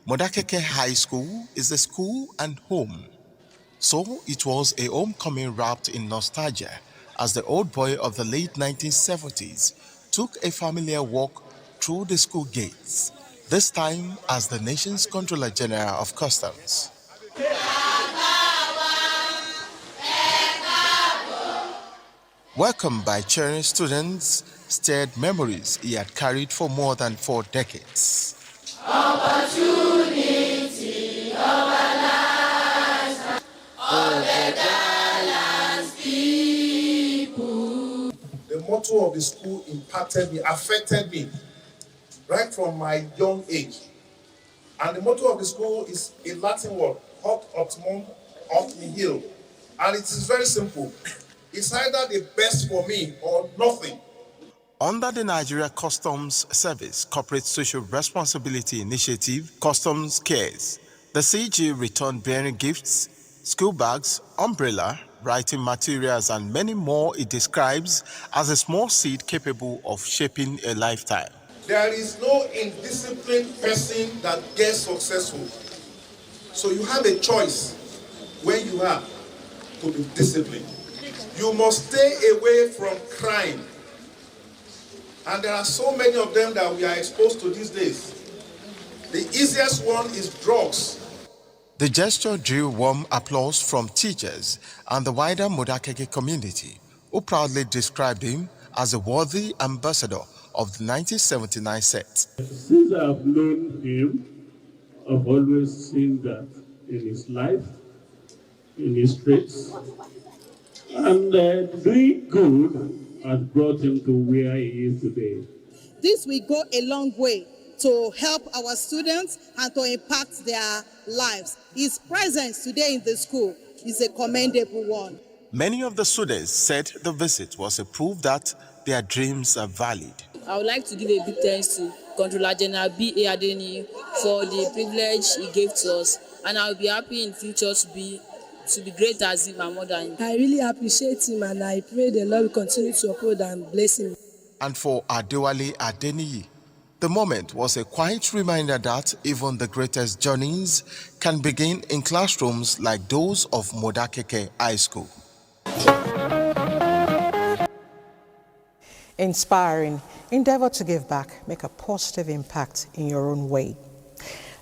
Modakeke High School is a school and home. So it was a homecoming wrapped in nostalgia as the old boy of the late 1970s took a familiar walk through the school gates, this time as the nation's Comptroller General of Customs. Welcomed by cheering students, stirred memories he had carried for more than 4 decades. Opportunity of a lifetime of the Dallas people. The motto of the school impacted me, affected me, right from my young age. And the motto of the school is a Latin word, hoc optimum hoc nihil. And it is very simple. It's either the best for me or nothing. Under the Nigeria Customs Service Corporate Social Responsibility Initiative, Customs Cares, the CG returned bearing gifts, school bags, umbrella, writing materials, and many more it describes as a small seed capable of shaping a lifetime. There is no indisciplined person that gets successful. So you have a choice when you are to be disciplined. You must stay away from crime. And there are so many of them that we are exposed to these days. The easiest one is drugs. The gesture drew warm applause from teachers and the wider Modakeke community, who proudly described him as a worthy ambassador of the 1979 set. Since I've known him, I've always seen that in his life, in his traits. And doing good has brought him to where he is today. This will go a long way to help our students and to impact their lives. His presence today in the school is a commendable one. Many of the students said the visit was a proof that their dreams are valid. I would like to give a big thanks to Controller General B.A. Adeni for the privilege he gave to us, and I'll be happy in future to be great as him and more than him. I really appreciate him, and I pray the Lord will continue to uphold and bless him. And for Adewale Adeniyi, the moment was a quiet reminder that even the greatest journeys can begin in classrooms like those of Modakeke High School. Inspiring, endeavor to give back, make a positive impact in your own way.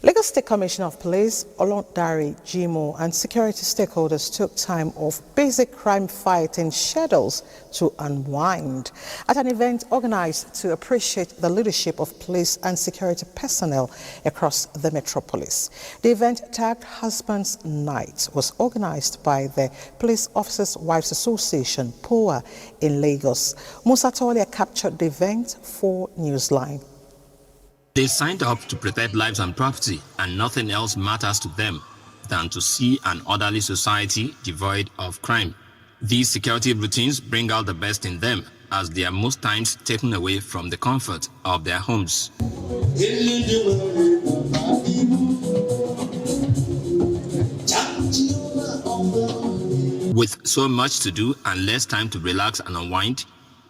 Lagos State Commissioner of Police, Olodare Jimo, and security stakeholders took time off basic crime fighting schedules to unwind at an event organized to appreciate the leadership of police and security personnel across the metropolis. The event, tagged Husband's Night, was organized by the Police Officers' Wives Association, POA, in Lagos. Musa Tolia captured the event for Newsline. They signed up to protect lives and property, and nothing else matters to them than to see an orderly society devoid of crime. These security routines bring out the best in them, as they are most times taken away from the comfort of their homes. With so much to do and less time to relax and unwind,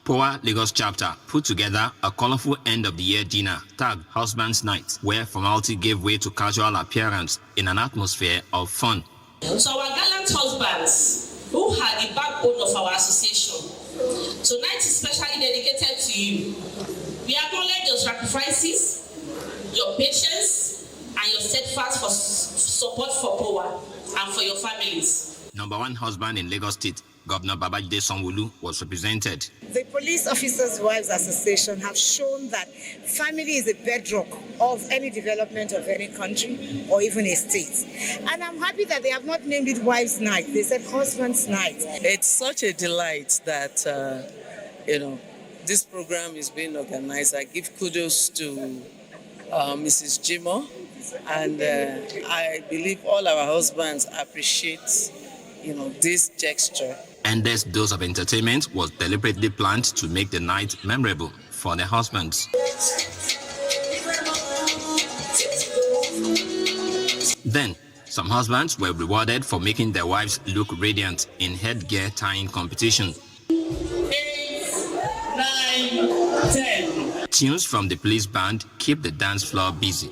POA Lagos chapter put together a colorful end-of-the-year dinner tagged Husband's Night, where formality gave way to casual appearance in an atmosphere of fun. So our gallant husbands, who are the backbone of our association, tonight is specially dedicated to you. We acknowledge your sacrifices, your patience, and your steadfast support for POA and for your families. Number one husband in Lagos State, Governor Babajide Sanwo-Olu, was represented. The Police Officers' Wives Association have shown that family is a bedrock of any development of any country or even a state. And I'm happy that they have not named it Wives' Night. They said Husband's Night. It's such a delight that, this program is being organized. I give kudos to Mrs. Jimo, and I believe all our husbands appreciate, this gesture. Endless dose of entertainment was deliberately planned to make the night memorable for the husbands. Then, some husbands were rewarded for making their wives look radiant in headgear tying competition. 8, 9, 10. Tunes from the police band keep the dance floor busy.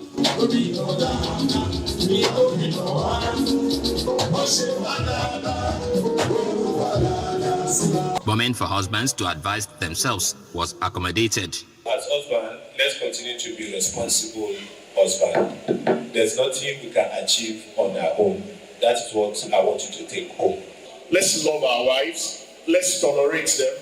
Moment for husbands to advise themselves was accommodated. As husband, let's continue to be responsible husband. There's nothing we can achieve on our own. That is what I want you to take home. Let's love our wives. Let's tolerate them.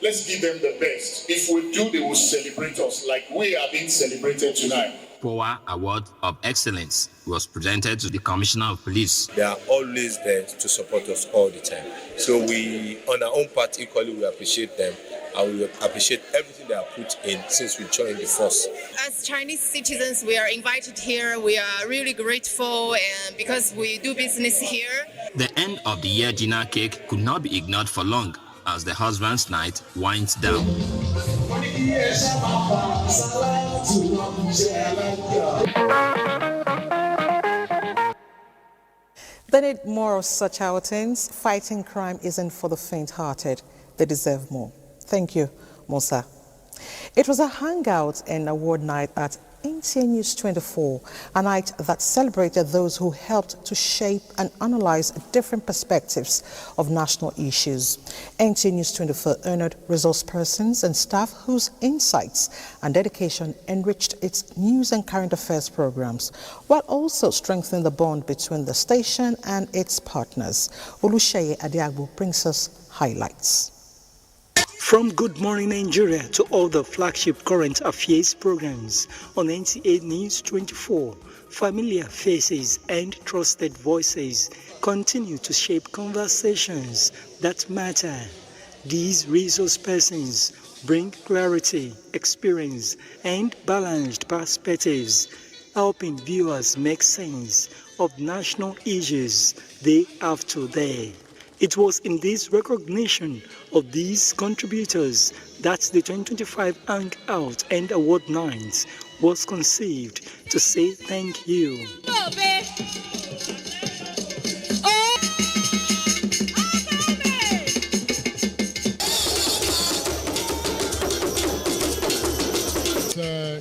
Let's give them the best. If we do, they will celebrate us like we are being celebrated tonight. POA Award of Excellence was presented to the Commissioner of Police. They are always there to support us all the time. So we, on our own part, equally, we appreciate them. And we appreciate everything they have put in since we joined the force. As Chinese citizens, we are invited here. We are really grateful, and because we do business here. The end of the year dinner cake could not be ignored for long as the husband's night winds down. They need more of such outings. Fighting crime isn't for the faint-hearted. They deserve more. Thank you, Musa. It was a hangout and award night at NTA News 24, a night that celebrated those who helped to shape and analyze different perspectives of national issues. NTA News 24 honored resource persons and staff whose insights and dedication enriched its news and current affairs programs, while also strengthening the bond between the station and its partners. Oluseyi Adiagbo brings us highlights. From Good Morning Nigeria to all the flagship current affairs programs on NTA News 24, familiar faces and trusted voices continue to shape conversations that matter. These resource persons bring clarity, experience, and balanced perspectives, helping viewers make sense of national issues day after day. It was in this recognition of these contributors that the 2025 Hangout and Award Night was conceived to say thank you.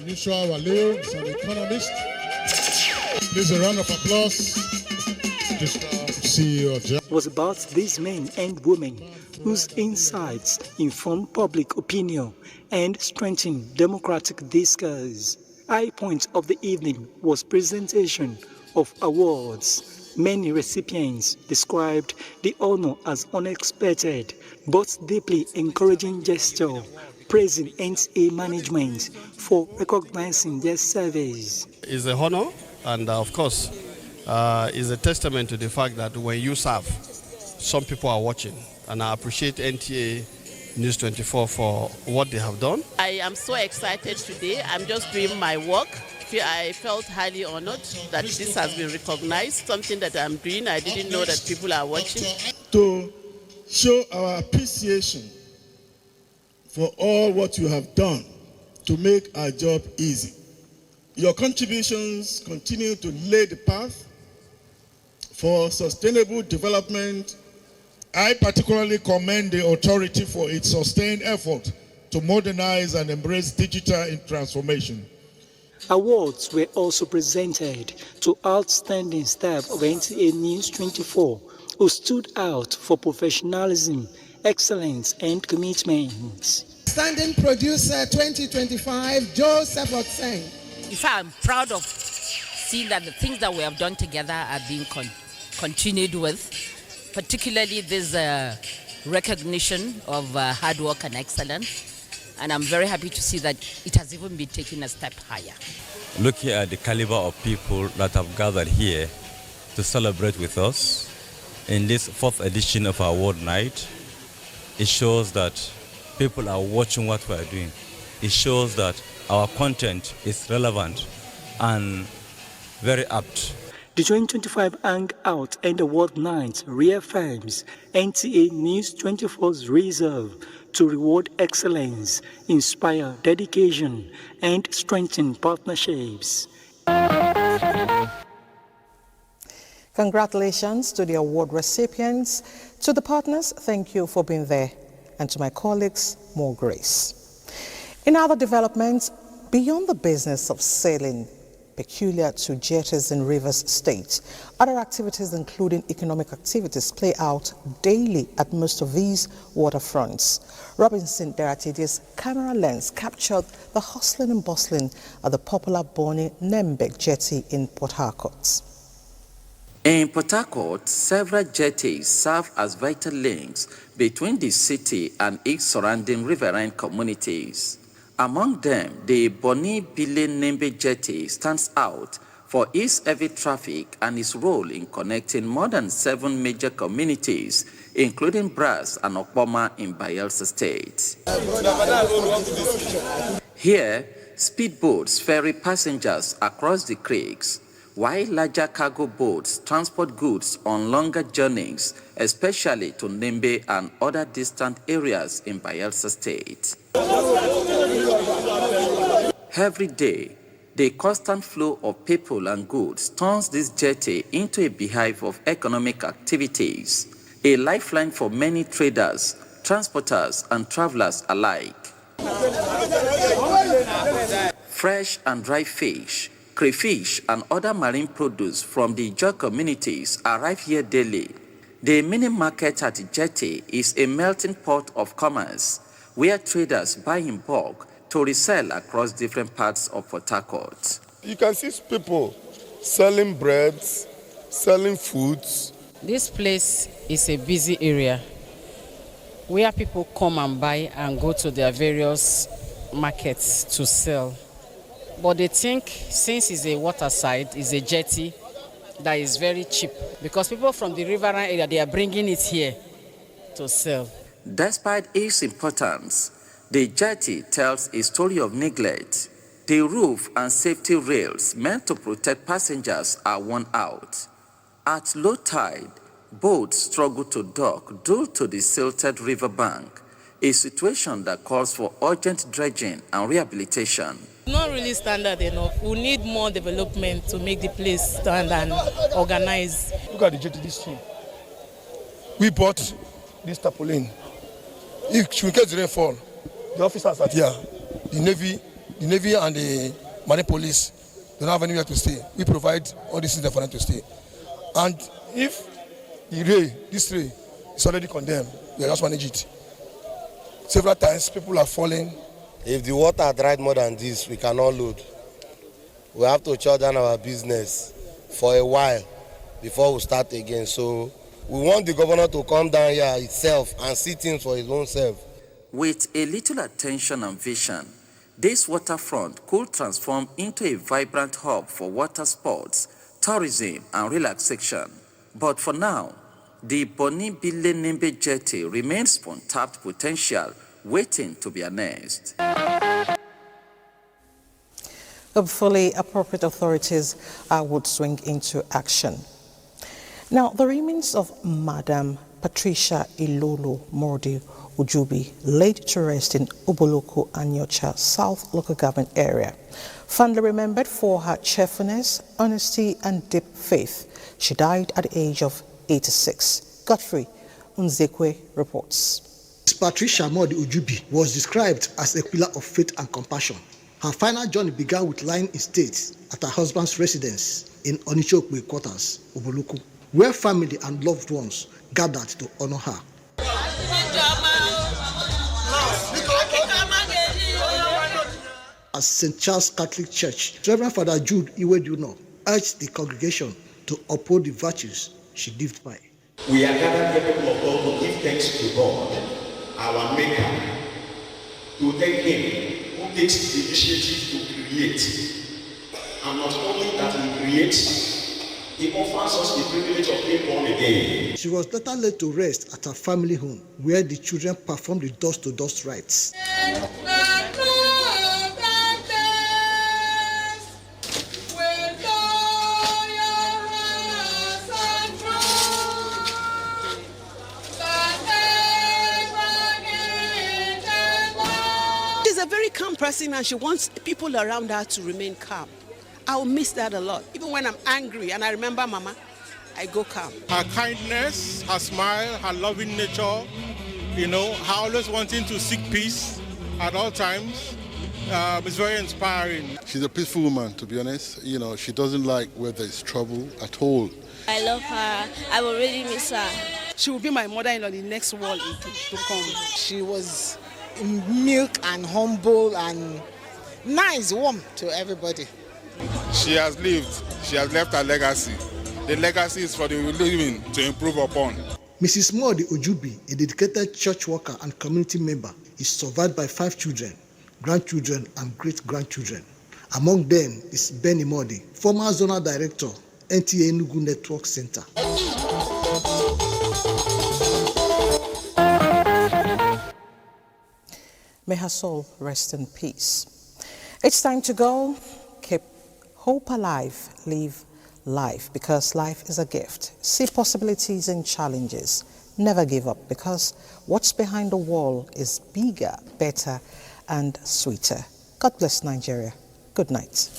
Newsline Waleo is an economist. Please a round of applause. CEO was about these men and women whose insights inform public opinion and strengthen democratic discourse. High point of the evening was presentation of awards. Many recipients described the honor as unexpected but deeply encouraging gesture, praising NTA management for recognizing their service. It's an honor, and of course, is a testament to the fact that when you serve, some people are watching, and I appreciate NTA News 24 for what they have done. I am so excited today. I'm just doing my work. I felt highly honored that this has been recognized, something that I'm doing. I didn't know that people are watching. To show our appreciation for all what you have done to make our job easy. Your contributions continue to lay the path for sustainable development. I particularly commend the authority for its sustained effort to modernize and embrace digital transformation. Awards were also presented to outstanding staff of NTA News 24 who stood out for professionalism, excellence, and commitment. Standing Producer 2025, Joseph Otseng. In fact, I'm proud of seeing that the things that we have done together are being continued with, particularly this recognition of hard work and excellence. And I'm very happy to see that it has even been taken a step higher. Looking at the caliber of people that have gathered here to celebrate with us in this 4th edition of our award night, it shows that people are watching what we are doing. It shows that our content is relevant and very apt. The 2025 Hangout and Award Night reaffirms NTA News 24's resolve to reward excellence, inspire dedication, and strengthen partnerships. Congratulations to the award recipients. To the partners, thank you for being there. And to my colleagues, more grace. In other developments, beyond the business of sailing, peculiar to jetties in Rivers State, other activities including economic activities play out daily at most of these waterfronts. Robinson Deratidi's camera lens captured the hustling and bustling at the popular Bonny Nembe jetty in Port Harcourt. In Port Harcourt, several jetties serve as vital links between the city and its surrounding riverine communities. Among them, the Bonny Nembe jetty stands out for its heavy traffic and its role in connecting more than 7 major communities, including Brass and Okpoma in Bayelsa State. Here, speedboats ferry passengers across the creeks, while larger cargo boats transport goods on longer journeys, especially to Nembe and other distant areas in Bayelsa State. Every day, the constant flow of people and goods turns this jetty into a beehive of economic activities, a lifeline for many traders, transporters, and travelers alike. Fresh and dry fish, crayfish, and other marine produce from the Ijaw communities arrive here daily. The mini market at the jetty is a melting pot of commerce, where traders buy in bulk to resell across different parts of Port Harcourt. You can see people selling breads, selling foods. This place is a busy area where people come and buy and go to their various markets to sell. But they think since it's a waterside, it's a jetty, that is very cheap because people from the riverine area, they are bringing it here to sell. Despite its importance, the jetty tells a story of neglect. The roof and safety rails meant to protect passengers are worn out. At low tide, boats struggle to dock due to the silted riverbank. a situation that calls for urgent dredging and rehabilitation. Not really standard enough. We need more development to make the place stand and organized. Look at the jetty this thing. We bought this tarpaulin. If in case rain fall, the officers are here, the Navy and the Marine Police, they don't have anywhere to stay. We provide all these things for them to stay. And if this ray is already condemned, we just manage it. Several times people are falling. If the water dried more than this, we cannot load. We have to shut down our business for a while before we start again. So we want the governor to come down here itself and see things for his own self. With a little attention and vision, this waterfront could transform into a vibrant hub for water sports, tourism, and relaxation. But for now, the Boni Bile Nimbe jetty remains untapped potential, waiting to be harnessed. Hopefully, appropriate authorities would swing into action. Now, the remains of Madam Patricia Ilolo Mordi Ujubi, laid to rest in Oboloko Anyocha South Local Government Area, fondly remembered for her cheerfulness, honesty, and deep faith. She died at the age of 86. Godfrey Unzekwe reports. Patricia Mordi Ujubi was described as a pillar of faith and compassion. Her final journey began with lying in state at her husband's residence in Onichokwe quarters, Oboloko, where family and loved ones gathered to honor her. At St. Charles Catholic Church, Reverend Father Jude Iweduno urged the congregation to uphold the virtues she lived by. We are gathered here, people of God, to give thanks to God, our Maker, to thank Him who takes the initiative to create. And not only that He creates, He offers us the privilege of being born again. She was later laid to rest at her family home, where the children performed the dust-to-dust rites. She's a very calm person and she wants people around her to remain calm. I will miss that a lot. Even when I'm angry and I remember Mama, I go calm. Her kindness, her smile, her loving nature, her always wanting to seek peace at all times is very inspiring. She's a peaceful woman, to be honest. She doesn't like where there's trouble at all. I love her. I will really miss her. She will be my mother-in-law the next world to come. She was milk and humble and nice, warm to everybody. She has lived. She has left her legacy. The legacy is for the living to improve upon. Mrs. Mordi Ujubi, a dedicated church worker and community member, is survived by 5 children, grandchildren, and great-grandchildren. Among them is Benny Mordi, former zonal director, NTA Enugu Network Center. May her soul rest in peace. It's time to go. Keep hope alive. Live life, because life is a gift. See possibilities and challenges. Never give up, because what's behind the wall is bigger, better, and sweeter. God bless Nigeria. Good night.